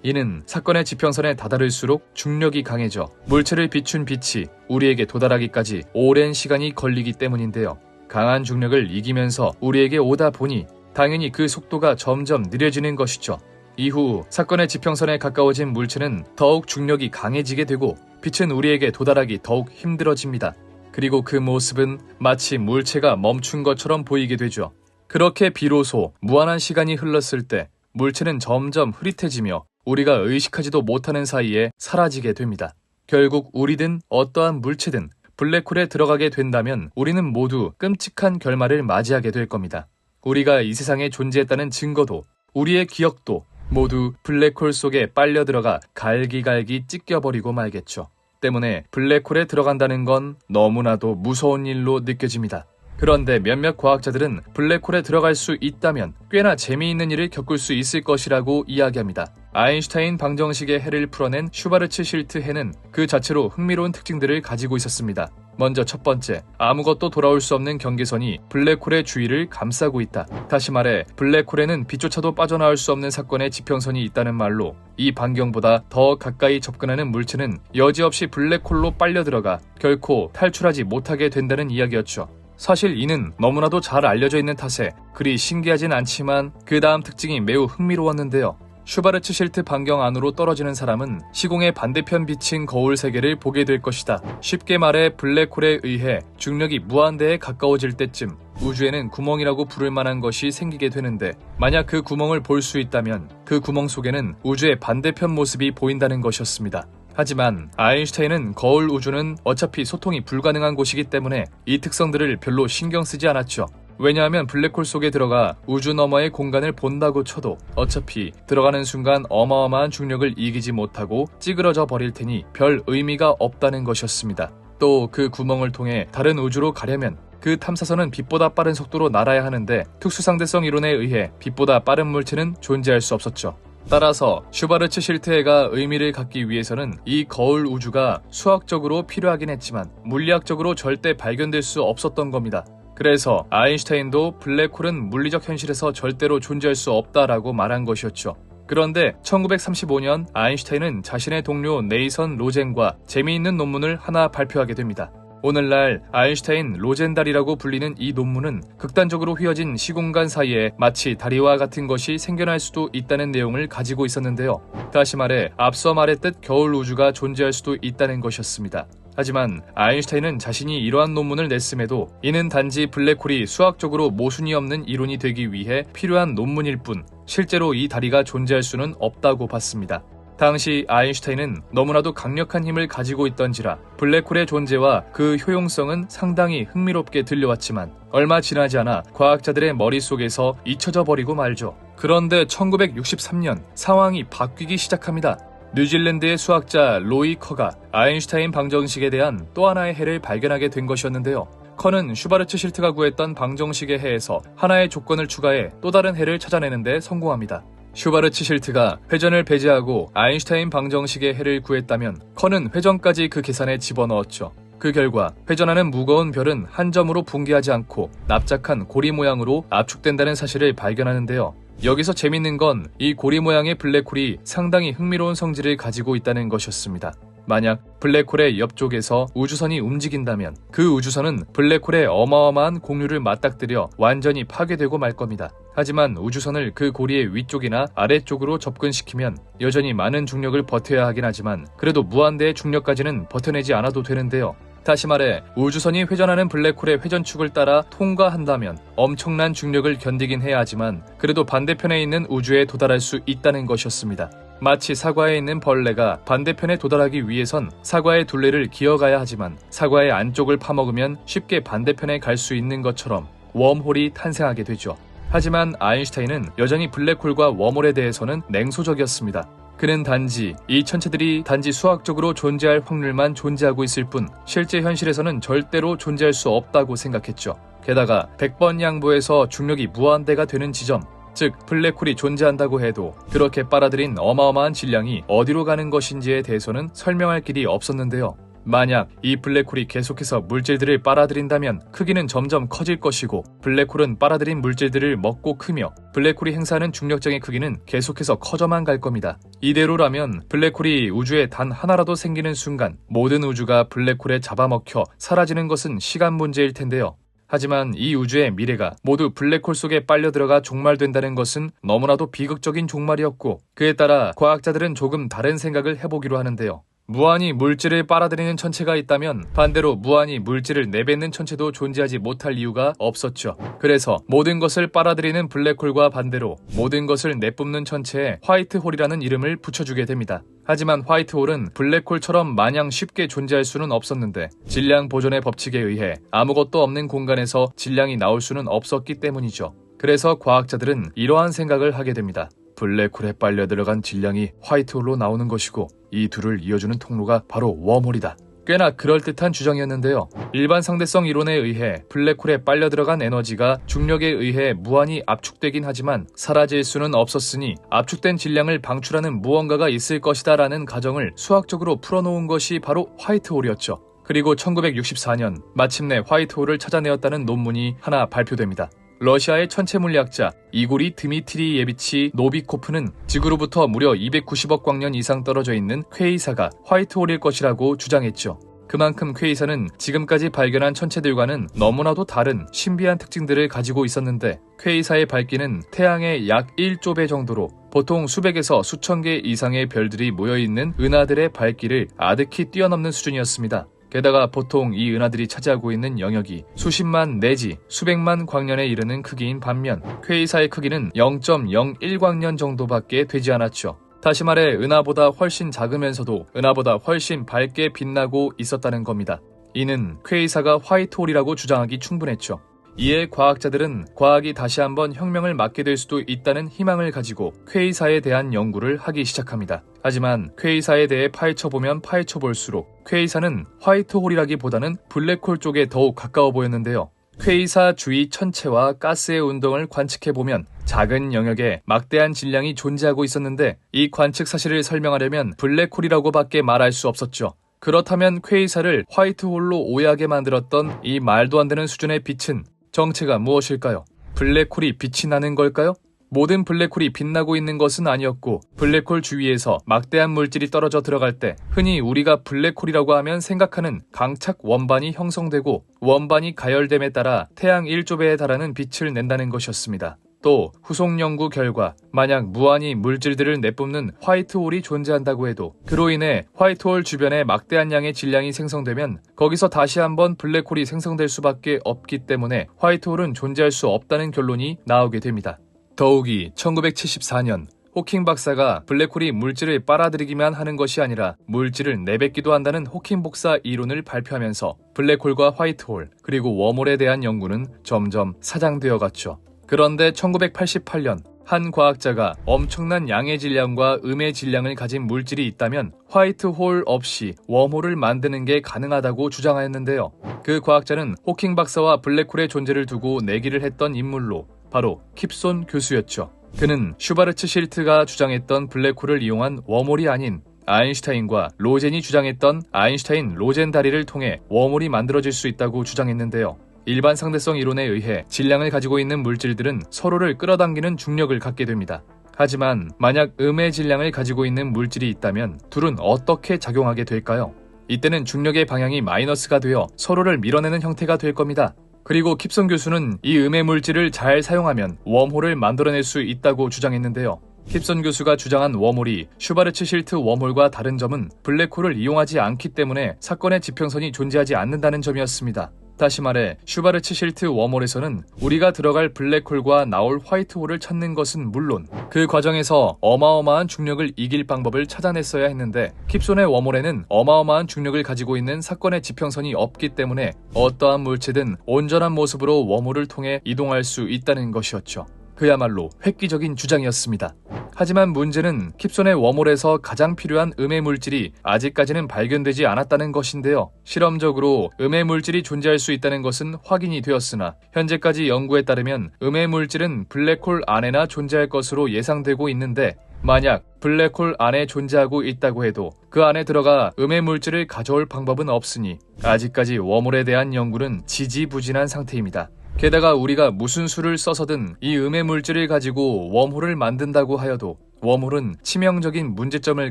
[SPEAKER 1] 이는 사건의 지평선에 다다를수록 중력이 강해져 물체를 비춘 빛이 우리에게 도달하기까지 오랜 시간이 걸리기 때문인데요. 강한 중력을 이기면서 우리에게 오다 보니 당연히 그 속도가 점점 느려지는 것이죠. 이후 사건의 지평선에 가까워진 물체는 더욱 중력이 강해지게 되고 빛은 우리에게 도달하기 더욱 힘들어집니다. 그리고 그 모습은 마치 물체가 멈춘 것처럼 보이게 되죠. 그렇게 비로소 무한한 시간이 흘렀을 때 물체는 점점 흐릿해지며 우리가 의식하지도 못하는 사이에 사라지게 됩니다. 결국 우리든 어떠한 물체든 블랙홀에 들어가게 된다면 우리는 모두 끔찍한 결말을 맞이하게 될 겁니다. 우리가 이 세상에 존재했다는 증거도 우리의 기억도 모두 블랙홀 속에 빨려 들어가 갈기갈기 찢겨버리고 말겠죠. 때문에 블랙홀에 들어간다는 건 너무나도 무서운 일로 느껴집니다. 그런데 몇몇 과학자들은 블랙홀에 들어갈 수 있다면 꽤나 재미있는 일을 겪을 수 있을 것이라고 이야기합니다. 아인슈타인 방정식의 해를 풀어낸 슈바르츠 실트 해는 그 자체로 흥미로운 특징들을 가지고 있었습니다. 먼저 첫 번째, 아무것도 돌아올 수 없는 경계선이 블랙홀의 주위를 감싸고 있다. 다시 말해 블랙홀에는 빛조차도 빠져나올 수 없는 사건의 지평선이 있다는 말로 이 반경보다 더 가까이 접근하는 물체는 여지없이 블랙홀로 빨려 들어가 결코 탈출하지 못하게 된다는 이야기였죠. 사실 이는 너무나도 잘 알려져 있는 탓에 그리 신기하진 않지만 그 다음 특징이 매우 흥미로웠는데요. 슈바르츠 실트 반경 안으로 떨어지는 사람은 시공의 반대편 비친 거울 세계를 보게 될 것이다. 쉽게 말해 블랙홀에 의해 중력이 무한대에 가까워질 때쯤 우주에는 구멍이라고 부를 만한 것이 생기게 되는데 만약 그 구멍을 볼 수 있다면 그 구멍 속에는 우주의 반대편 모습이 보인다는 것이었습니다. 하지만 아인슈타인은 거울 우주는 어차피 소통이 불가능한 곳이기 때문에 이 특성들을 별로 신경 쓰지 않았죠. 왜냐하면 블랙홀 속에 들어가 우주 너머의 공간을 본다고 쳐도 어차피 들어가는 순간 어마어마한 중력을 이기지 못하고 찌그러져 버릴 테니 별 의미가 없다는 것이었습니다. 또 그 구멍을 통해 다른 우주로 가려면 그 탐사선은 빛보다 빠른 속도로 날아야 하는데 특수상대성 이론에 의해 빛보다 빠른 물체는 존재할 수 없었죠. 따라서 슈바르츠 실트해가 의미를 갖기 위해서는 이 거울 우주가 수학적으로 필요하긴 했지만 물리학적으로 절대 발견될 수 없었던 겁니다. 그래서 아인슈타인도 블랙홀은 물리적 현실에서 절대로 존재할 수 없다라고 말한 것이었죠. 그런데 1935년 아인슈타인은 자신의 동료 네이선 로젠과 재미있는 논문을 하나 발표하게 됩니다. 오늘날 아인슈타인 로젠달이라고 불리는 이 논문은 극단적으로 휘어진 시공간 사이에 마치 다리와 같은 것이 생겨날 수도 있다는 내용을 가지고 있었는데요. 다시 말해 앞서 말했듯 겨울 우주가 존재할 수도 있다는 것이었습니다. 하지만 아인슈타인은 자신이 이러한 논문을 냈음에도 이는 단지 블랙홀이 수학적으로 모순이 없는 이론이 되기 위해 필요한 논문일 뿐 실제로 이 다리가 존재할 수는 없다고 봤습니다. 당시 아인슈타인은 너무나도 강력한 힘을 가지고 있던지라 블랙홀의 존재와 그 효용성은 상당히 흥미롭게 들려왔지만 얼마 지나지 않아 과학자들의 머릿속에서 잊혀져 버리고 말죠. 그런데 1963년 상황이 바뀌기 시작합니다. 뉴질랜드의 수학자 로이 커가 아인슈타인 방정식에 대한 또 하나의 해를 발견하게 된 것이었는데요. 커는 슈바르츠 실트가 구했던 방정식의 해에서 하나의 조건을 추가해 또 다른 해를 찾아내는 데 성공합니다. 슈바르츠 실트가 회전을 배제하고 아인슈타인 방정식의 해를 구했다면 커는 회전까지 그 계산에 집어넣었죠. 그 결과 회전하는 무거운 별은 한 점으로 붕괴하지 않고 납작한 고리 모양으로 압축된다는 사실을 발견하는데요. 여기서 재밌는 건 이 고리 모양의 블랙홀이 상당히 흥미로운 성질을 가지고 있다는 것이었습니다. 만약 블랙홀의 옆쪽에서 우주선이 움직인다면 그 우주선은 블랙홀의 어마어마한 공류를 맞닥뜨려 완전히 파괴되고 말 겁니다. 하지만 우주선을 그 고리의 위쪽이나 아래쪽으로 접근시키면 여전히 많은 중력을 버텨야 하긴 하지만 그래도 무한대의 중력까지는 버텨내지 않아도 되는데요. 다시 말해 우주선이 회전하는 블랙홀의 회전축을 따라 통과한다면 엄청난 중력을 견디긴 해야 하지만 그래도 반대편에 있는 우주에 도달할 수 있다는 것이었습니다. 마치 사과에 있는 벌레가 반대편에 도달하기 위해선 사과의 둘레를 기어가야 하지만 사과의 안쪽을 파먹으면 쉽게 반대편에 갈 수 있는 것처럼 웜홀이 탄생하게 되죠. 하지만 아인슈타인은 여전히 블랙홀과 웜홀에 대해서는 냉소적이었습니다. 그는 단지 이 천체들이 단지 수학적으로 존재할 확률만 존재하고 있을 뿐 실제 현실에서는 절대로 존재할 수 없다고 생각했죠. 게다가 100번 양보해서 중력이 무한대가 되는 지점, 즉 블랙홀이 존재한다고 해도 그렇게 빨아들인 어마어마한 질량이 어디로 가는 것인지에 대해서는 설명할 길이 없었는데요. 만약 이 블랙홀이 계속해서 물질들을 빨아들인다면 크기는 점점 커질 것이고 블랙홀은 빨아들인 물질들을 먹고 크며 블랙홀이 행사하는 중력장의 크기는 계속해서 커져만 갈 겁니다. 이대로라면 블랙홀이 우주에 단 하나라도 생기는 순간 모든 우주가 블랙홀에 잡아먹혀 사라지는 것은 시간 문제일 텐데요. 하지만 이 우주의 미래가 모두 블랙홀 속에 빨려들어가 종말된다는 것은 너무나도 비극적인 종말이었고 그에 따라 과학자들은 조금 다른 생각을 해보기로 하는데요. 무한히 물질을 빨아들이는 천체가 있다면 반대로 무한히 물질을 내뱉는 천체도 존재하지 못할 이유가 없었죠. 그래서 모든 것을 빨아들이는 블랙홀과 반대로 모든 것을 내뿜는 천체에 화이트홀이라는 이름을 붙여주게 됩니다. 하지만 화이트홀은 블랙홀처럼 마냥 쉽게 존재할 수는 없었는데 질량 보존의 법칙에 의해 아무것도 없는 공간에서 질량이 나올 수는 없었기 때문이죠. 그래서 과학자들은 이러한 생각을 하게 됩니다. 블랙홀에 빨려 들어간 질량이 화이트홀로 나오는 것이고 이 둘을 이어주는 통로가 바로 웜홀이다. 꽤나 그럴듯한 주장이었는데요. 일반 상대성 이론에 의해 블랙홀에 빨려 들어간 에너지가 중력에 의해 무한히 압축되긴 하지만 사라질 수는 없었으니 압축된 질량을 방출하는 무언가가 있을 것이다 라는 가정을 수학적으로 풀어놓은 것이 바로 화이트홀이었죠. 그리고 1964년 마침내 화이트홀을 찾아내었다는 논문이 하나 발표됩니다. 러시아의 천체물리학자 이고리 드미트리예비치 노비코프는 지구로부터 무려 290억 광년 이상 떨어져 있는 퀘이사가 화이트홀일 것이라고 주장했죠. 그만큼 퀘이사는 지금까지 발견한 천체들과는 너무나도 다른 신비한 특징들을 가지고 있었는데 퀘이사의 밝기는 태양의 약 1조 배 정도로 보통 수백에서 수천 개 이상의 별들이 모여있는 은하들의 밝기를 아득히 뛰어넘는 수준이었습니다. 게다가 보통 이 은하들이 차지하고 있는 영역이 수십만 내지 수백만 광년에 이르는 크기인 반면 퀘이사의 크기는 0.01광년 정도밖에 되지 않았죠. 다시 말해 은하보다 훨씬 작으면서도 은하보다 훨씬 밝게 빛나고 있었다는 겁니다. 이는 퀘이사가 화이트홀이라고 주장하기 충분했죠. 이에 과학자들은 과학이 다시 한번 혁명을 맞게 될 수도 있다는 희망을 가지고 퀘이사에 대한 연구를 하기 시작합니다. 하지만 퀘이사에 대해 파헤쳐보면 파헤쳐볼수록 퀘이사는 화이트홀이라기보다는 블랙홀 쪽에 더욱 가까워 보였는데요. 퀘이사 주위 천체와 가스의 운동을 관측해보면 작은 영역에 막대한 질량이 존재하고 있었는데 이 관측 사실을 설명하려면 블랙홀이라고밖에 말할 수 없었죠. 그렇다면 퀘이사를 화이트홀로 오해하게 만들었던 이 말도 안 되는 수준의 빛은 정체가 무엇일까요? 블랙홀이 빛이 나는 걸까요? 모든 블랙홀이 빛나고 있는 것은 아니었고 블랙홀 주위에서 막대한 물질이 떨어져 들어갈 때 흔히 우리가 블랙홀이라고 하면 생각하는 강착 원반이 형성되고 원반이 가열됨에 따라 태양 1조배에 달하는 빛을 낸다는 것이었습니다. 또 후속 연구 결과 만약 무한히 물질들을 내뿜는 화이트홀이 존재한다고 해도 그로 인해 화이트홀 주변에 막대한 양의 질량이 생성되면 거기서 다시 한번 블랙홀이 생성될 수밖에 없기 때문에 화이트홀은 존재할 수 없다는 결론이 나오게 됩니다. 더욱이 1974년 호킹 박사가 블랙홀이 물질을 빨아들이기만 하는 것이 아니라 물질을 내뱉기도 한다는 호킹 복사 이론을 발표하면서 블랙홀과 화이트홀 그리고 웜홀에 대한 연구는 점점 사장되어 갔죠. 그런데 1988년 한 과학자가 엄청난 양의 질량과 음의 질량을 가진 물질이 있다면 화이트홀 없이 웜홀을 만드는 게 가능하다고 주장하였는데요. 그 과학자는 호킹 박사와 블랙홀의 존재를 두고 내기를 했던 인물로 바로 킵손 교수였죠. 그는 슈바르츠 실트가 주장했던 블랙홀을 이용한 웜홀이 아닌 아인슈타인과 로젠이 주장했던 아인슈타인 로젠 다리를 통해 웜홀이 만들어질 수 있다고 주장했는데요. 일반 상대성 이론에 의해 질량을 가지고 있는 물질들은 서로를 끌어당기는 중력을 갖게 됩니다. 하지만 만약 음의 질량을 가지고 있는 물질이 있다면 둘은 어떻게 작용하게 될까요? 이때는 중력의 방향이 마이너스가 되어 서로를 밀어내는 형태가 될 겁니다. 그리고 킵슨 교수는 이 음의 물질을 잘 사용하면 웜홀을 만들어낼 수 있다고 주장했는데요. 킵슨 교수가 주장한 웜홀이 슈바르츠 실트 웜홀과 다른 점은 블랙홀을 이용하지 않기 때문에 사건의 지평선이 존재하지 않는다는 점이었습니다. 다시 말해 슈바르츠 실트 웜홀에서는 우리가 들어갈 블랙홀과 나올 화이트홀을 찾는 것은 물론 그 과정에서 어마어마한 중력을 이길 방법을 찾아냈어야 했는데 킵슨의 웜홀에는 어마어마한 중력을 가지고 있는 사건의 지평선이 없기 때문에 어떠한 물체든 온전한 모습으로 웜홀을 통해 이동할 수 있다는 것이었죠. 그야말로 획기적인 주장이었습니다. 하지만 문제는 킵슨의 웜홀에서 가장 필요한 음의 물질이 아직까지는 발견되지 않았다는 것인데요. 실험적으로 음의 물질이 존재할 수 있다는 것은 확인이 되었으나 현재까지 연구에 따르면 음의 물질은 블랙홀 안에나 존재할 것으로 예상되고 있는데 만약 블랙홀 안에 존재하고 있다고 해도 그 안에 들어가 음의 물질을 가져올 방법은 없으니 아직까지 웜홀에 대한 연구는 지지부진한 상태입니다. 게다가 우리가 무슨 수를 써서든 이 음의 물질을 가지고 웜홀을 만든다고 하여도 웜홀은 치명적인 문제점을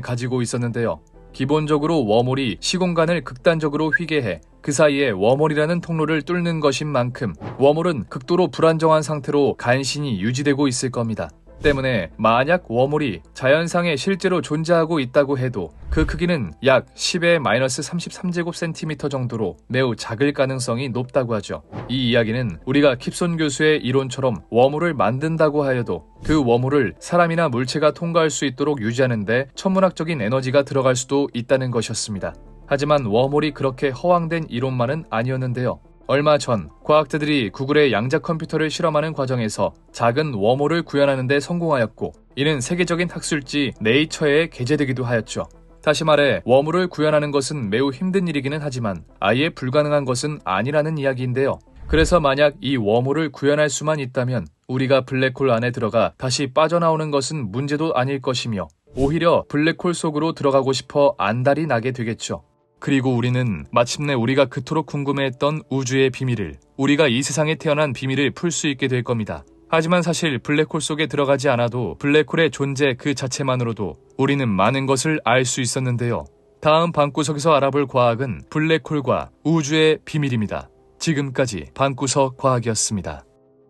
[SPEAKER 1] 가지고 있었는데요. 기본적으로 웜홀이 시공간을 극단적으로 휘게 해 그 사이에 웜홀이라는 통로를 뚫는 것인 만큼 웜홀은 극도로 불안정한 상태로 간신히 유지되고 있을 겁니다. 때문에 만약 웜홀이 자연상에 실제로 존재하고 있다고 해도 그 크기는 약 10의 마이너스 33제곱센티미터 정도로 매우 작을 가능성이 높다고 하죠. 이 이야기는 우리가 킵슨 교수의 이론처럼 웜홀을 만든다고 하여도 그 웜홀을 사람이나 물체가 통과할 수 있도록 유지하는데 천문학적인 에너지가 들어갈 수도 있다는 것이었습니다. 하지만 웜홀이 그렇게 허황된 이론만은 아니었는데요. 얼마 전 과학자들이 구글의 양자 컴퓨터를 실험하는 과정에서 작은 웜홀을 구현하는 데 성공하였고 이는 세계적인 학술지 네이처에 게재되기도 하였죠. 다시 말해 웜홀을 구현하는 것은 매우 힘든 일이기는 하지만 아예 불가능한 것은 아니라는 이야기인데요. 그래서 만약 이 웜홀을 구현할 수만 있다면 우리가 블랙홀 안에 들어가 다시 빠져나오는 것은 문제도 아닐 것이며 오히려 블랙홀 속으로 들어가고 싶어 안달이 나게 되겠죠. 그리고 우리는 마침내 우리가 그토록 궁금해했던 우주의 비밀을, 우리가 이 세상에 태어난 비밀을 풀 수 있게 될 겁니다. 하지만 사실 블랙홀 속에 들어가지 않아도 블랙홀의 존재 그 자체만으로도 우리는 많은 것을 알 수 있었는데요. 다음 방구석에서 알아볼 과학은 블랙홀과 우주의 비밀입니다. 지금까지 방구석 과학이었습니다.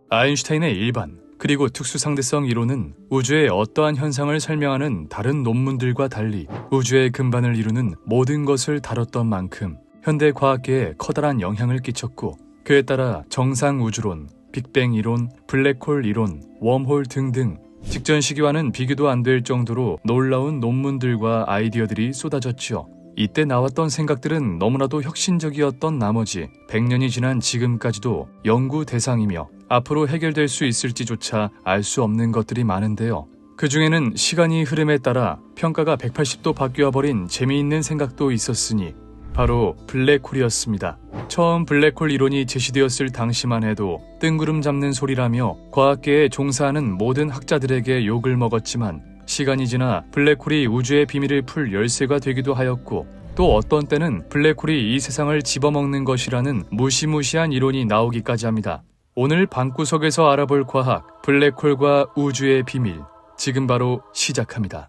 [SPEAKER 1] 아인슈타인의 일반 그리고 특수상대성 이론은 우주의 어떠한 현상을 설명하는 다른 논문들과 달리 우주의 근반을 이루는 모든 것을 다뤘던 만큼 현대 과학계에 커다란 영향을 끼쳤고 그에 따라 정상우주론, 빅뱅 이론, 블랙홀 이론, 웜홀 등등 직전 시기와는 비교도 안 될 정도로 놀라운 논문들과 아이디어들이 쏟아졌죠. 이때 나왔던 생각들은 너무나도 혁신적이었던 나머지 100년이 지난 지금까지도 연구 대상이며 앞으로 해결될 수 있을지조차 알 수 없는 것들이 많은데요. 그 중에는 시간이 흐름에 따라 평가가 180도 바뀌어버린 재미있는 생각도 있었으니 바로 블랙홀이었습니다. 처음 블랙홀 이론이 제시되었을 당시만 해도 뜬구름 잡는 소리라며 과학계에 종사하는 모든 학자들에게 욕을 먹었지만 시간이 지나 블랙홀이 우주의 비밀을 풀 열쇠가 되기도 하였고 또 어떤 때는 블랙홀이 이 세상을 집어먹는 것이라는 무시무시한 이론이 나오기까지 합니다. 오늘 방구석에서 알아볼 과학, 블랙홀과 우주의 비밀, 지금 바로 시작합니다.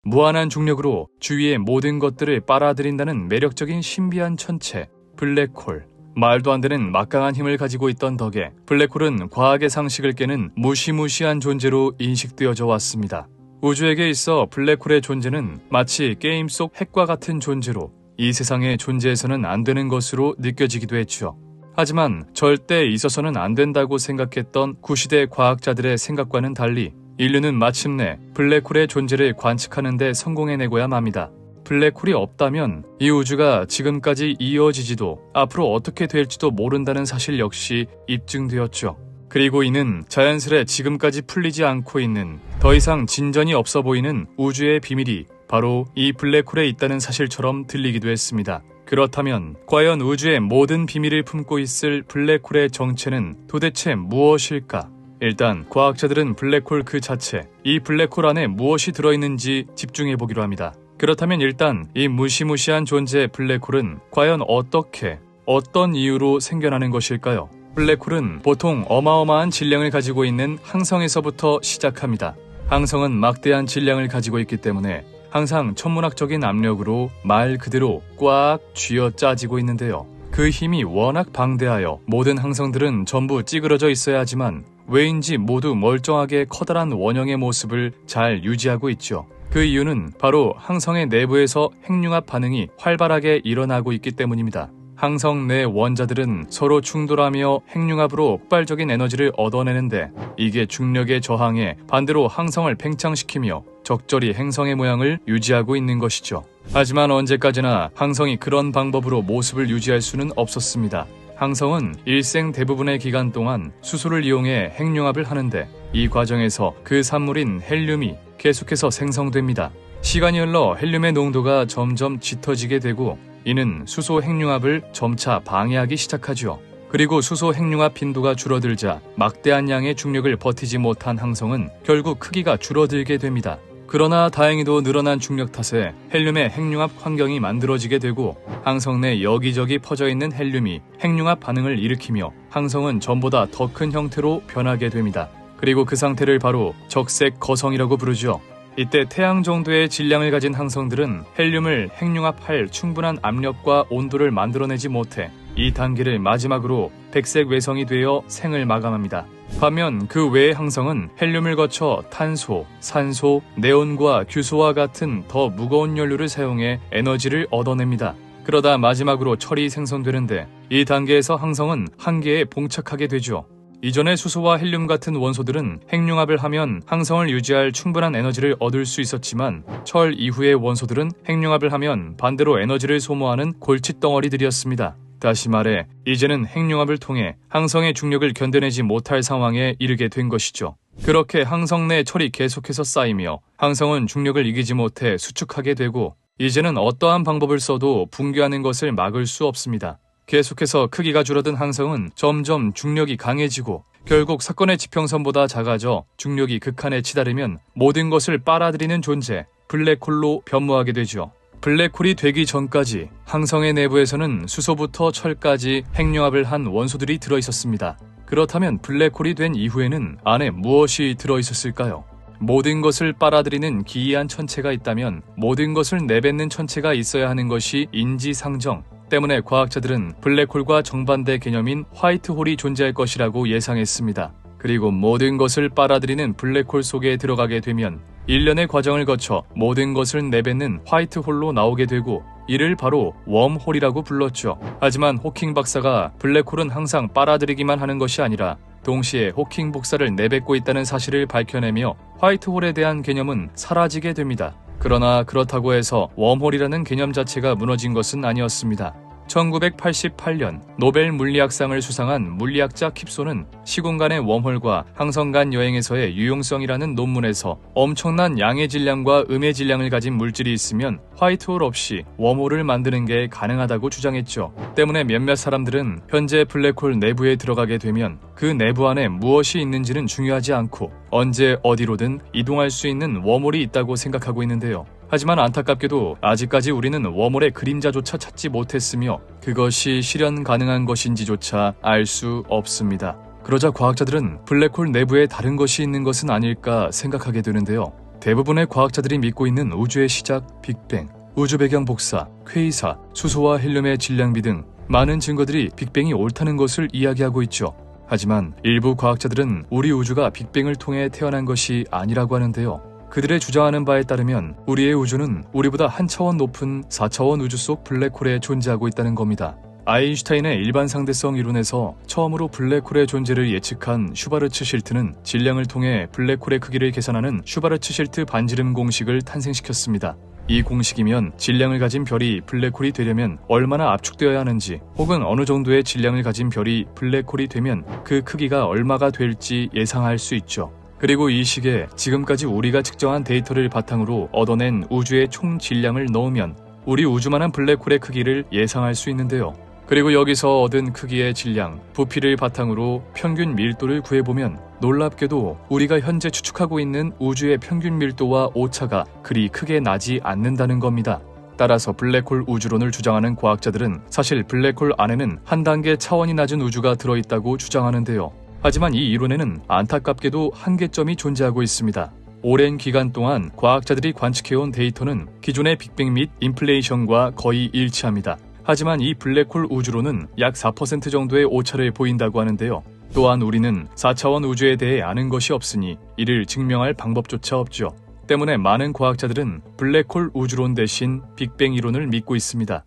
[SPEAKER 1] 무한한 중력으로 주위의 모든 것들을 빨아들인다는 매력적인 신비한 천체, 블랙홀. 말도 안 되는 막강한 힘을 가지고 있던 덕에 블랙홀은 과학의 상식을 깨는 무시무시한 존재로 인식되어져 왔습니다. 우주에게 있어 블랙홀의 존재는 마치 게임 속 핵과 같은 존재로 이 세상에 존재해서는 안 되는 것으로 느껴지기도 했죠. 하지만 절대 있어서는 안 된다고 생각했던 구시대 과학자들의 생각과는 달리 인류는 마침내 블랙홀의 존재를 관측하는 데 성공해내고야 맙니다. 블랙홀이 없다면 이 우주가 지금까지 이어지지도 앞으로 어떻게 될지도 모른다는 사실 역시 입증되었죠. 그리고 이는 자연스레 지금까지 풀리지 않고 있는 더 이상 진전이 없어 보이는 우주의 비밀이 바로 이 블랙홀에 있다는 사실처럼 들리기도 했습니다. 그렇다면 과연 우주의 모든 비밀을 품고 있을 블랙홀의 정체는 도대체 무엇일까? 일단 과학자들은 블랙홀 그 자체, 이 블랙홀 안에 무엇이 들어있는지 집중해보기로 합니다. 그렇다면 일단 이 무시무시한 존재의 블랙홀은 과연 어떻게, 어떤 이유로 생겨나는 것일까요? 블랙홀은 보통 어마어마한 질량을 가지고 있는 항성에서부터 시작합니다. 항성은 막대한 질량을 가지고 있기 때문에 항상 천문학적인 압력으로 말 그대로 꽉 쥐어 짜지고 있는데요. 그 힘이 워낙 방대하여 모든 항성들은 전부 찌그러져 있어야 하지만 왜인지 모두 멀쩡하게 커다란 원형의 모습을 잘 유지하고 있죠. 그 이유는 바로 항성의 내부에서 핵융합 반응이 활발하게 일어나고 있기 때문입니다. 항성 내 원자들은 서로 충돌하며 핵융합으로 폭발적인 에너지를 얻어내는데 이게 중력에 저항해 반대로 항성을 팽창시키며 적절히 행성의 모양을 유지하고 있는 것이죠. 하지만 언제까지나 항성이 그런 방법으로 모습을 유지할 수는 없었습니다. 항성은 일생 대부분의 기간 동안 수소를 이용해 핵융합을 하는데 이 과정에서 그 산물인 헬륨이 계속해서 생성됩니다. 시간이 흘러 헬륨의 농도가 점점 짙어지게 되고 이는 수소 핵융합을 점차 방해하기 시작하죠. 그리고 수소 핵융합 빈도가 줄어들자 막대한 양의 중력을 버티지 못한 항성은 결국 크기가 줄어들게 됩니다. 그러나 다행히도 늘어난 중력 탓에 헬륨의 핵융합 환경이 만들어지게 되고 항성 내 여기저기 퍼져 있는 헬륨이 핵융합 반응을 일으키며 항성은 전보다 더 큰 형태로 변하게 됩니다. 그리고 그 상태를 바로 적색 거성이라고 부르죠. 이때 태양 정도의 질량을 가진 항성들은 헬륨을 핵융합할 충분한 압력과 온도를 만들어내지 못해 이 단계를 마지막으로 백색 외성이 되어 생을 마감합니다. 반면 그 외의 항성은 헬륨을 거쳐 탄소, 산소, 네온과 규소와 같은 더 무거운 연료를 사용해 에너지를 얻어냅니다. 그러다 마지막으로 철이 생성되는데 이 단계에서 항성은 한계에 봉착하게 되죠. 이전의 수소와 헬륨 같은 원소들은 핵융합을 하면 항성을 유지할 충분한 에너지를 얻을 수 있었지만 철 이후의 원소들은 핵융합을 하면 반대로 에너지를 소모하는 골칫덩어리들이었습니다. 다시 말해 이제는 핵융합을 통해 항성의 중력을 견뎌내지 못할 상황에 이르게 된 것이죠. 그렇게 항성 내 철이 계속해서 쌓이며 항성은 중력을 이기지 못해 수축하게 되고 이제는 어떠한 방법을 써도 붕괴하는 것을 막을 수 없습니다. 계속해서 크기가 줄어든 항성은 점점 중력이 강해지고 결국 사건의 지평선보다 작아져 중력이 극한에 치달으면 모든 것을 빨아들이는 존재, 블랙홀로 변모하게 되죠. 블랙홀이 되기 전까지 항성의 내부에서는 수소부터 철까지 핵융합을 한 원소들이 들어있었습니다. 그렇다면 블랙홀이 된 이후에는 안에 무엇이 들어있었을까요? 모든 것을 빨아들이는 기이한 천체가 있다면 모든 것을 내뱉는 천체가 있어야 하는 것이 인지상정 때문에 과학자들은 블랙홀과 정반대 개념인 화이트홀이 존재할 것이라고 예상했습니다. 그리고 모든 것을 빨아들이는 블랙홀 속에 들어가게 되면 일련의 과정을 거쳐 모든 것을 내뱉는 화이트홀로 나오게 되고 이를 바로 웜홀이라고 불렀죠. 하지만 호킹 박사가 블랙홀은 항상 빨아들이기만 하는 것이 아니라 동시에 호킹 복사를 내뱉고 있다는 사실을 밝혀내며 화이트홀에 대한 개념은 사라지게 됩니다. 그러나 그렇다고 해서 웜홀이라는 개념 자체가 무너진 것은 아니었습니다. 1988년 노벨 물리학상을 수상한 물리학자 킵소는 시공간의 웜홀과 항성 간 여행에서의 유용성이라는 논문에서 엄청난 양의 질량과 음의 질량을 가진 물질이 있으면 화이트홀 없이 웜홀을 만드는 게 가능하다고 주장했죠. 때문에 몇몇 사람들은 현재 블랙홀 내부에 들어가게 되면 그 내부 안에 무엇이 있는지는 중요하지 않고 언제 어디로든 이동할 수 있는 웜홀이 있다고 생각하고 있는데요. 하지만 안타깝게도 아직까지 우리는 웜홀의 그림자조차 찾지 못했으며 그것이 실현 가능한 것인지조차 알 수 없습니다. 그러자 과학자들은 블랙홀 내부에 다른 것이 있는 것은 아닐까 생각하게 되는데요. 대부분의 과학자들이 믿고 있는 우주의 시작, 빅뱅, 우주 배경 복사, 퀘이사, 수소와 헬륨의 질량비 등 많은 증거들이 빅뱅이 옳다는 것을 이야기하고 있죠. 하지만 일부 과학자들은 우리 우주가 빅뱅을 통해 태어난 것이 아니라고 하는데요. 그들의 주장하는 바에 따르면 우리의 우주는 우리보다 한 차원 높은 4차원 우주 속 블랙홀에 존재하고 있다는 겁니다. 아인슈타인의 일반 상대성 이론에서 처음으로 블랙홀의 존재를 예측한 슈바르츠 실트는 질량을 통해 블랙홀의 크기를 계산하는 슈바르츠 실트 반지름 공식을 탄생시켰습니다. 이 공식이면 질량을 가진 별이 블랙홀이 되려면 얼마나 압축되어야 하는지 혹은 어느 정도의 질량을 가진 별이 블랙홀이 되면 그 크기가 얼마가 될지 예상할 수 있죠. 그리고 이 식에 지금까지 우리가 측정한 데이터를 바탕으로 얻어낸 우주의 총 질량을 넣으면 우리 우주만한 블랙홀의 크기를 예상할 수 있는데요. 그리고 여기서 얻은 크기의 질량, 부피를 바탕으로 평균 밀도를 구해보면 놀랍게도 우리가 현재 추측하고 있는 우주의 평균 밀도와 오차가 그리 크게 나지 않는다는 겁니다. 따라서 블랙홀 우주론을 주장하는 과학자들은 사실 블랙홀 안에는 한 단계 차원이 낮은 우주가 들어있다고 주장하는데요. 하지만 이 이론에는 안타깝게도 한계점이 존재하고 있습니다. 오랜 기간 동안 과학자들이 관측해온 데이터는 기존의 빅뱅 및 인플레이션과 거의 일치합니다. 하지만 이 블랙홀 우주론은 약 4% 정도의 오차를 보인다고 하는데요. 또한 우리는 4차원 우주에 대해 아는 것이 없으니 이를 증명할 방법조차 없죠. 때문에 많은 과학자들은 블랙홀 우주론 대신 빅뱅 이론을 믿고 있습니다.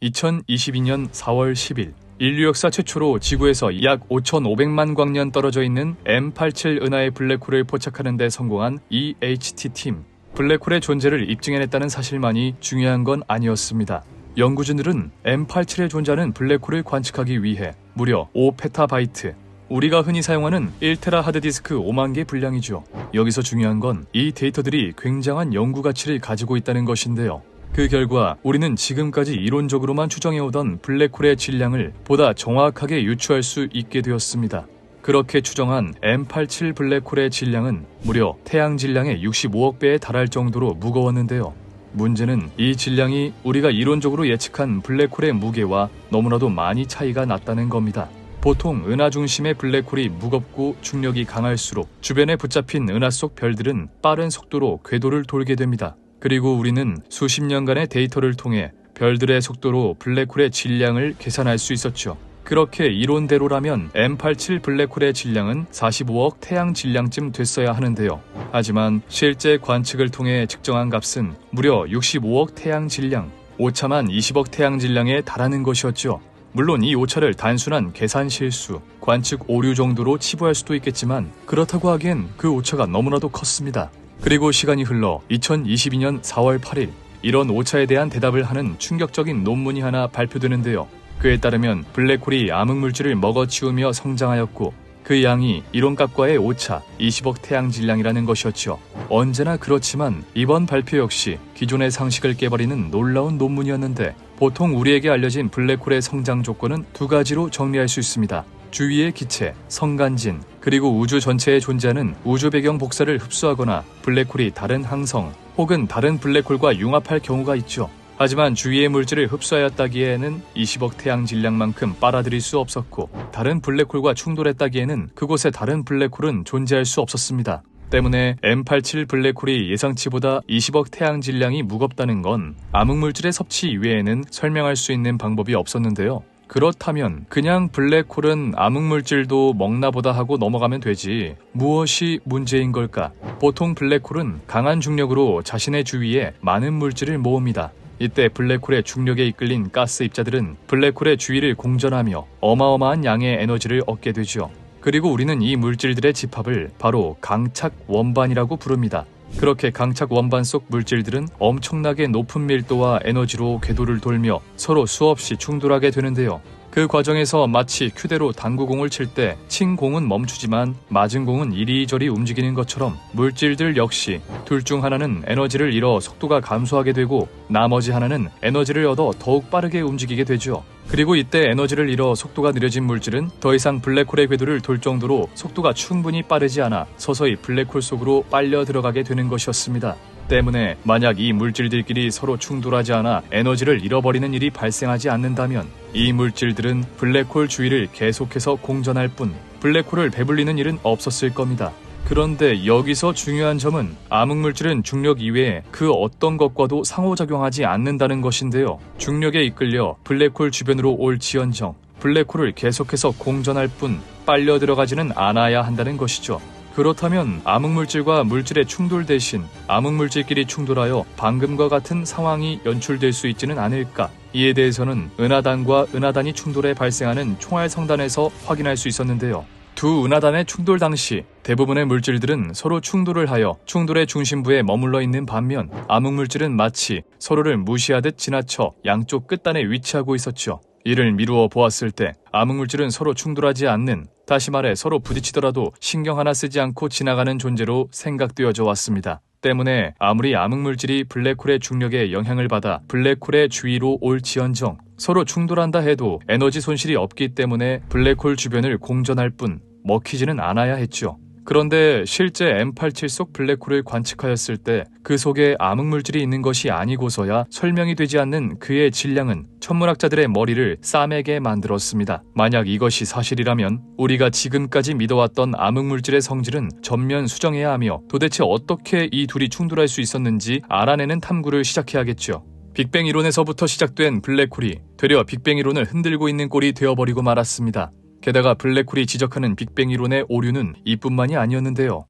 [SPEAKER 1] 2022년 4월 10일 인류 역사 최초로 지구에서 약 5,500만 광년 떨어져 있는 M87 은하의 블랙홀을 포착하는 데 성공한 EHT팀. 블랙홀의 존재를 입증해냈다는 사실만이 중요한 건 아니었습니다. 연구진들은 M87의 존재하는 블랙홀을 관측하기 위해 무려 5페타바이트, 우리가 흔히 사용하는 1테라 하드디스크 5만 개 분량이죠. 여기서 중요한 건 이 데이터들이 굉장한 연구 가치를 가지고 있다는 것인데요. 그 결과 우리는 지금까지 이론적으로만 추정해오던 블랙홀의 질량을 보다 정확하게 유추할 수 있게 되었습니다. 그렇게 추정한 M87 블랙홀의 질량은 무려 태양 질량의 65억 배에 달할 정도로 무거웠는데요. 문제는 이 질량이 우리가 이론적으로 예측한 블랙홀의 무게와 너무나도 많이 차이가 났다는 겁니다. 보통 은하 중심의 블랙홀이 무겁고 중력이 강할수록 주변에 붙잡힌 은하 속 별들은 빠른 속도로 궤도를 돌게 됩니다. 그리고 우리는 수십 년간의 데이터를 통해 별들의 속도로 블랙홀의 질량을 계산할 수 있었죠. 그렇게 이론대로라면 M87 블랙홀의 질량은 45억 태양 질량쯤 됐어야 하는데요. 하지만 실제 관측을 통해 측정한 값은 무려 65억 태양 질량, 오차만 20억 태양 질량에 달하는 것이었죠. 물론 이 오차를 단순한 계산 실수, 관측 오류 정도로 치부할 수도 있겠지만 그렇다고 하기엔 그 오차가 너무나도 컸습니다. 그리고 시간이 흘러 2022년 4월 8일 이런 오차에 대한 대답을 하는 충격적인 논문이 하나 발표되는데요. 그에 따르면 블랙홀이 암흑물질을 먹어치우며 성장하였고 그 양이 이론값과의 오차 20억 태양 질량이라는 것이었죠. 언제나 그렇지만 이번 발표 역시 기존의 상식을 깨버리는 놀라운 논문이었는데 보통 우리에게 알려진 블랙홀의 성장 조건은 두 가지로 정리할 수 있습니다. 주위의 기체, 성간진, 그리고 우주 전체에 존재하는 우주 배경 복사를 흡수하거나 블랙홀이 다른 항성 혹은 다른 블랙홀과 융합할 경우가 있죠. 하지만 주위의 물질을 흡수하였다기에는 20억 태양 질량만큼 빨아들일 수 없었고 다른 블랙홀과 충돌했다기에는 그곳에 다른 블랙홀은 존재할 수 없었습니다. 때문에 M87 블랙홀이 예상치보다 20억 태양 질량이 무겁다는 건 암흑물질의 섭취 이외에는 설명할 수 있는 방법이 없었는데요. 그렇다면 그냥 블랙홀은 암흑물질도 먹나보다 하고 넘어가면 되지 무엇이 문제인 걸까? 보통 블랙홀은 강한 중력으로 자신의 주위에 많은 물질을 모읍니다. 이때 블랙홀의 중력에 이끌린 가스 입자들은 블랙홀의 주위를 공전하며 어마어마한 양의 에너지를 얻게 되죠. 그리고 우리는 이 물질들의 집합을 바로 강착 원반이라고 부릅니다. 그렇게 강착 원반 속 물질들은 엄청나게 높은 밀도와 에너지로 궤도를 돌며 서로 수없이 충돌하게 되는데요. 그 과정에서 마치 큐대로 당구공을 칠 때 친 공은 멈추지만 맞은 공은 이리저리 움직이는 것처럼 물질들 역시 둘 중 하나는 에너지를 잃어 속도가 감소하게 되고 나머지 하나는 에너지를 얻어 더욱 빠르게 움직이게 되죠. 그리고 이때 에너지를 잃어 속도가 느려진 물질은 더 이상 블랙홀의 궤도를 돌 정도로 속도가 충분히 빠르지 않아 서서히 블랙홀 속으로 빨려 들어가게 되는 것이었습니다. 때문에 만약 이 물질들끼리 서로 충돌하지 않아 에너지를 잃어버리는 일이 발생하지 않는다면 이 물질들은 블랙홀 주위를 계속해서 공전할 뿐 블랙홀을 배불리는 일은 없었을 겁니다. 그런데 여기서 중요한 점은 암흑물질은 중력 이외에 그 어떤 것과도 상호작용하지 않는다는 것인데요. 중력에 이끌려 블랙홀 주변으로 올지언정 블랙홀을 계속해서 공전할 뿐 빨려 들어가지는 않아야 한다는 것이죠. 그렇다면 암흑물질과 물질의 충돌 대신 암흑물질끼리 충돌하여 방금과 같은 상황이 연출될 수 있지는 않을까? 이에 대해서는 은하단과 은하단이 충돌해 발생하는 총알성단에서 확인할 수 있었는데요. 두 은하단의 충돌 당시 대부분의 물질들은 서로 충돌을 하여 충돌의 중심부에 머물러 있는 반면 암흑물질은 마치 서로를 무시하듯 지나쳐 양쪽 끝단에 위치하고 있었죠. 이를 미루어 보았을 때 암흑물질은 서로 충돌하지 않는, 다시 말해 서로 부딪히더라도 신경 하나 쓰지 않고 지나가는 존재로 생각되어져 왔습니다. 때문에 아무리 암흑물질이 블랙홀의 중력에 영향을 받아 블랙홀의 주위로 올지언정 서로 충돌한다 해도 에너지 손실이 없기 때문에 블랙홀 주변을 공전할 뿐 먹히지는 않아야 했죠. 그런데 실제 M87 속 블랙홀을 관측하였을 때 그 속에 암흑물질이 있는 것이 아니고서야 설명이 되지 않는 그의 질량은 천문학자들의 머리를 싸매게 만들었습니다. 만약 이것이 사실이라면 우리가 지금까지 믿어왔던 암흑물질의 성질은 전면 수정해야 하며 도대체 어떻게 이 둘이 충돌할 수 있었는지 알아내는 탐구를 시작해야겠죠. 빅뱅 이론에서부터 시작된 블랙홀이 되려 빅뱅 이론을 흔들고 있는 꼴이 되어버리고 말았습니다. 게다가 블랙홀이 지적하는 빅뱅 이론의 오류는 이뿐만이 아니었는데요.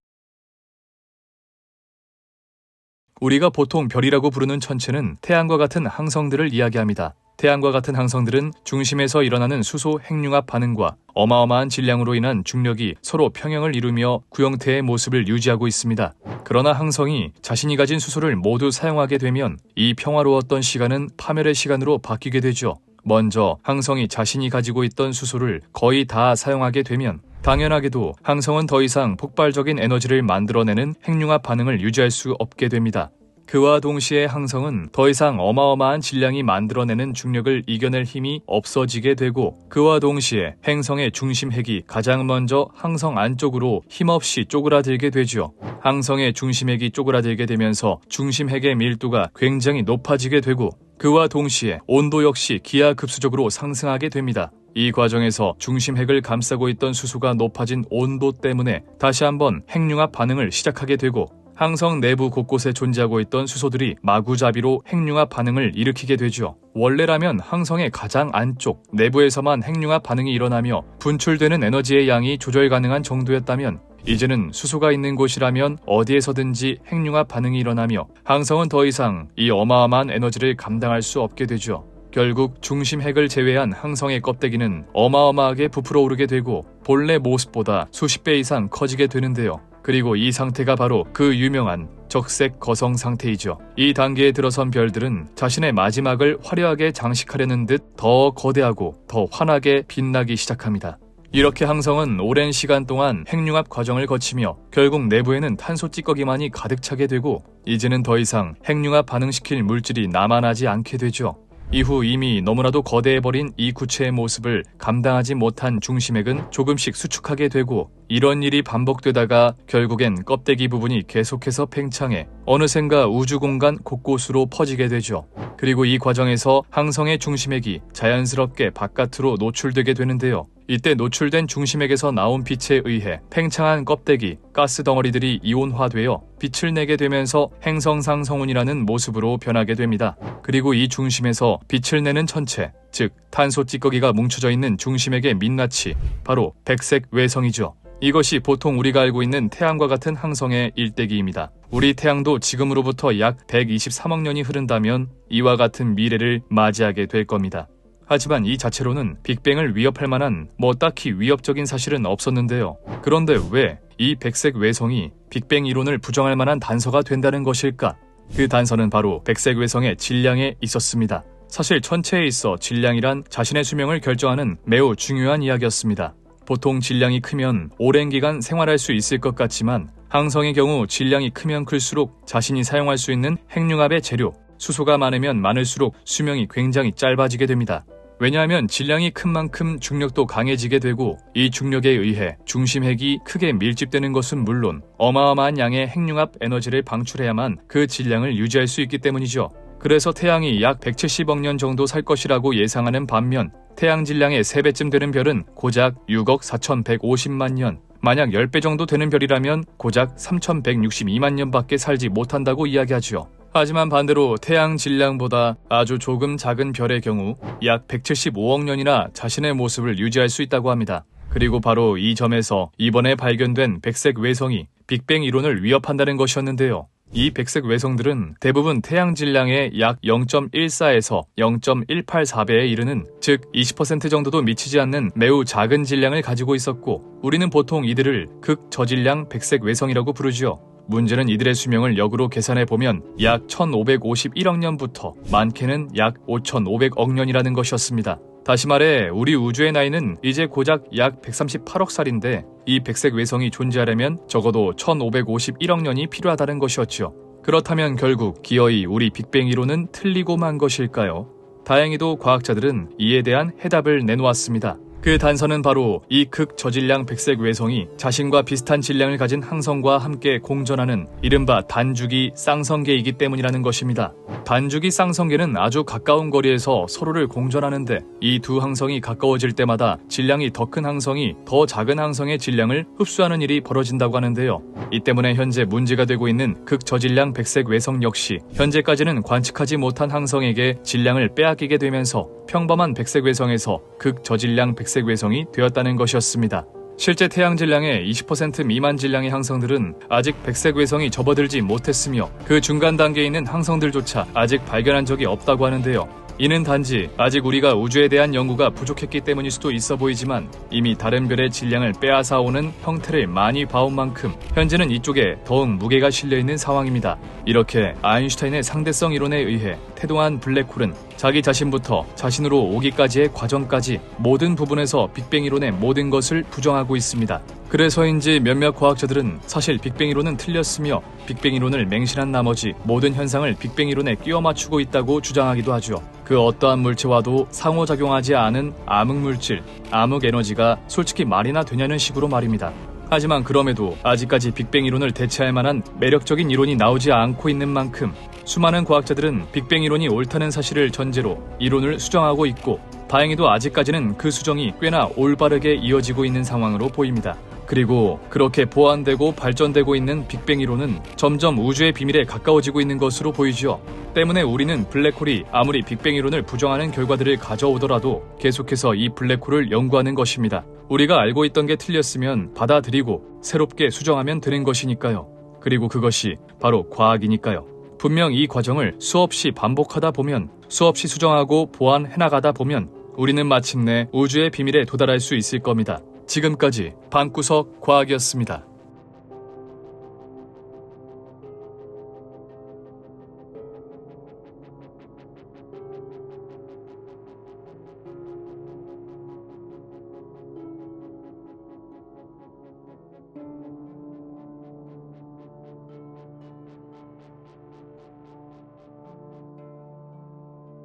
[SPEAKER 1] 우리가 보통 별이라고 부르는 천체는 태양과 같은 항성들을 이야기합니다. 태양과 같은 항성들은 중심에서 일어나는 수소 핵융합 반응과 어마어마한 질량으로 인한 중력이 서로 평형을 이루며 구형태의 모습을 유지하고 있습니다. 그러나 항성이 자신이 가진 수소를 모두 사용하게 되면 이 평화로웠던 시간은 파멸의 시간으로 바뀌게 되죠. 먼저 항성이 자신이 가지고 있던 수소를 거의 다 사용하게 되면 당연하게도 항성은 더 이상 폭발적인 에너지를 만들어내는 핵융합 반응을 유지할 수 없게 됩니다. 그와 동시에 항성은 더 이상 어마어마한 질량이 만들어내는 중력을 이겨낼 힘이 없어지게 되고 그와 동시에 행성의 중심 핵이 가장 먼저 항성 안쪽으로 힘없이 쪼그라들게 되죠. 항성의 중심 핵이 쪼그라들게 되면서 중심 핵의 밀도가 굉장히 높아지게 되고 그와 동시에 온도 역시 기하급수적으로 상승하게 됩니다. 이 과정에서 중심 핵을 감싸고 있던 수소가 높아진 온도 때문에 다시 한번 핵융합 반응을 시작하게 되고 항성 내부 곳곳에 존재하고 있던 수소들이 마구잡이로 핵융합 반응을 일으키게 되죠. 원래라면 항성의 가장 안쪽 내부에서만 핵융합 반응이 일어나며 분출되는 에너지의 양이 조절 가능한 정도였다면 이제는 수소가 있는 곳이라면 어디에서든지 핵융합 반응이 일어나며 항성은 더 이상 이 어마어마한 에너지를 감당할 수 없게 되죠. 결국 중심 핵을 제외한 항성의 껍데기는 어마어마하게 부풀어 오르게 되고 본래 모습보다 수십 배 이상 커지게 되는데요. 그리고 이 상태가 바로 그 유명한 적색 거성 상태이죠. 이 단계에 들어선 별들은 자신의 마지막을 화려하게 장식하려는 듯 더 거대하고 더 환하게 빛나기 시작합니다. 이렇게 항성은 오랜 시간 동안 핵융합 과정을 거치며 결국 내부에는 탄소 찌꺼기만이 가득 차게 되고 이제는 더 이상 핵융합 반응시킬 물질이 남아나지 않게 되죠. 이후 이미 너무나도 거대해버린 이 구체의 모습을 감당하지 못한 중심핵은 조금씩 수축하게 되고 이런 일이 반복되다가 결국엔 껍데기 부분이 계속해서 팽창해 어느샌가 우주공간 곳곳으로 퍼지게 되죠. 그리고 이 과정에서 항성의 중심핵이 자연스럽게 바깥으로 노출되게 되는데요. 이때 노출된 중심핵에서 나온 빛에 의해 팽창한 껍데기, 가스 덩어리들이 이온화되어 빛을 내게 되면서 행성상 성운이라는 모습으로 변하게 됩니다. 그리고 이 중심에서 빛을 내는 천체, 즉 탄소 찌꺼기가 뭉쳐져 있는 중심핵의 민낯이 바로 백색 외성이죠. 이것이 보통 우리가 알고 있는 태양과 같은 항성의 일대기입니다. 우리 태양도 지금으로부터 약 123억 년이 흐른다면 이와 같은 미래를 맞이하게 될 겁니다. 하지만 이 자체로는 빅뱅을 위협할 만한 딱히 위협적인 사실은 없었는데요. 그런데 왜 이 백색 외성이 빅뱅 이론을 부정할 만한 단서가 된다는 것일까? 그 단서는 바로 백색 외성의 질량에 있었습니다. 사실 천체에 있어 질량이란 자신의 수명을 결정하는 매우 중요한 이야기였습니다. 보통 질량이 크면 오랜 기간 생활할 수 있을 것 같지만 항성의 경우 질량이 크면 클수록 자신이 사용할 수 있는 핵융합의 재료, 수소가 많으면 많을수록 수명이 굉장히 짧아지게 됩니다. 왜냐하면 질량이 큰 만큼 중력도 강해지게 되고 이 중력에 의해 중심핵이 크게 밀집되는 것은 물론 어마어마한 양의 핵융합 에너지를 방출해야만 그 질량을 유지할 수 있기 때문이죠. 그래서 태양이 약 170억 년 정도 살 것이라고 예상하는 반면 태양 질량의 3배쯤 되는 별은 고작 6억 4,150만 년, 만약 10배 정도 되는 별이라면 고작 3,162만 년밖에 살지 못한다고 이야기하죠. 하지만 반대로 태양 질량보다 아주 조금 작은 별의 경우 약 175억 년이나 자신의 모습을 유지할 수 있다고 합니다. 그리고 바로 이 점에서 이번에 발견된 백색 외성이 빅뱅 이론을 위협한다는 것이었는데요. 이 백색 외성들은 대부분 태양 질량의 약 0.14에서 0.184배에 이르는, 즉 20% 정도도 미치지 않는 매우 작은 질량을 가지고 있었고 우리는 보통 이들을 극저질량 백색 외성이라고 부르지요. 문제는 이들의 수명을 역으로 계산해보면 약 1551억 년부터 많게는 약 5500억 년이라는 것이었습니다. 다시 말해 우리 우주의 나이는 이제 고작 약 138억 살인데 이 백색 외성이 존재하려면 적어도 1551억 년이 필요하다는 것이었죠. 그렇다면 결국 기어이 우리 빅뱅 이론은 틀리고 만 것일까요? 다행히도 과학자들은 이에 대한 해답을 내놓았습니다. 그 단서는 바로 이 극저질량 백색 외성이 자신과 비슷한 질량을 가진 항성과 함께 공전하는 이른바 단주기 쌍성계이기 때문이라는 것입니다. 단주기 쌍성계는 아주 가까운 거리에서 서로를 공전하는데 이 두 항성이 가까워질 때마다 질량이 더 큰 항성이 더 작은 항성의 질량을 흡수하는 일이 벌어진다고 하는데요. 이 때문에 현재 문제가 되고 있는 극저질량 백색 외성 역시 현재까지는 관측하지 못한 항성에게 질량을 빼앗기게 되면서 평범한 백색 외성에서 극저질량 백색 외성이 되었다는 것이었습니다. 실제 태양 질량의 20% 미만 질량의 항성들은 아직 백색 외성이 접어들지 못했으며 그 중간 단계에 있는 항성들조차 아직 발견한 적이 없다고 하는데요. 이는 단지 아직 우리가 우주에 대한 연구가 부족했기 때문일 수도 있어 보이지만 이미 다른 별의 질량을 빼앗아 오는 형태를 많이 봐온 만큼 현재는 이쪽에 더욱 무게가 실려있는 상황입니다. 이렇게 아인슈타인의 상대성 이론에 의해 태동한 블랙홀은 자기 자신부터 자신으로 오기까지의 과정까지 모든 부분에서 빅뱅 이론의 모든 것을 부정하고 있습니다. 그래서인지 몇몇 과학자들은 사실 빅뱅 이론은 틀렸으며 빅뱅 이론을 맹신한 나머지 모든 현상을 빅뱅 이론에 끼워 맞추고 있다고 주장하기도 하죠. 그 어떠한 물체와도 상호작용하지 않은 암흑물질, 암흑에너지가 솔직히 말이나 되냐는 식으로 말입니다. 하지만 그럼에도 아직까지 빅뱅 이론을 대체할 만한 매력적인 이론이 나오지 않고 있는 만큼 수많은 과학자들은 빅뱅 이론이 옳다는 사실을 전제로 이론을 수정하고 있고 다행히도 아직까지는 그 수정이 꽤나 올바르게 이어지고 있는 상황으로 보입니다. 그리고 그렇게 보완되고 발전되고 있는 빅뱅 이론은 점점 우주의 비밀에 가까워지고 있는 것으로 보이죠. 때문에 우리는 블랙홀이 아무리 빅뱅 이론을 부정하는 결과들을 가져오더라도 계속해서 이 블랙홀을 연구하는 것입니다. 우리가 알고 있던 게 틀렸으면 받아들이고 새롭게 수정하면 되는 것이니까요. 그리고 그것이 바로 과학이니까요. 분명 이 과정을 수없이 반복하다 보면 수없이 수정하고 보완해나가다 보면 우리는 마침내 우주의 비밀에 도달할 수 있을 겁니다. 지금까지 방구석 과학이었습니다.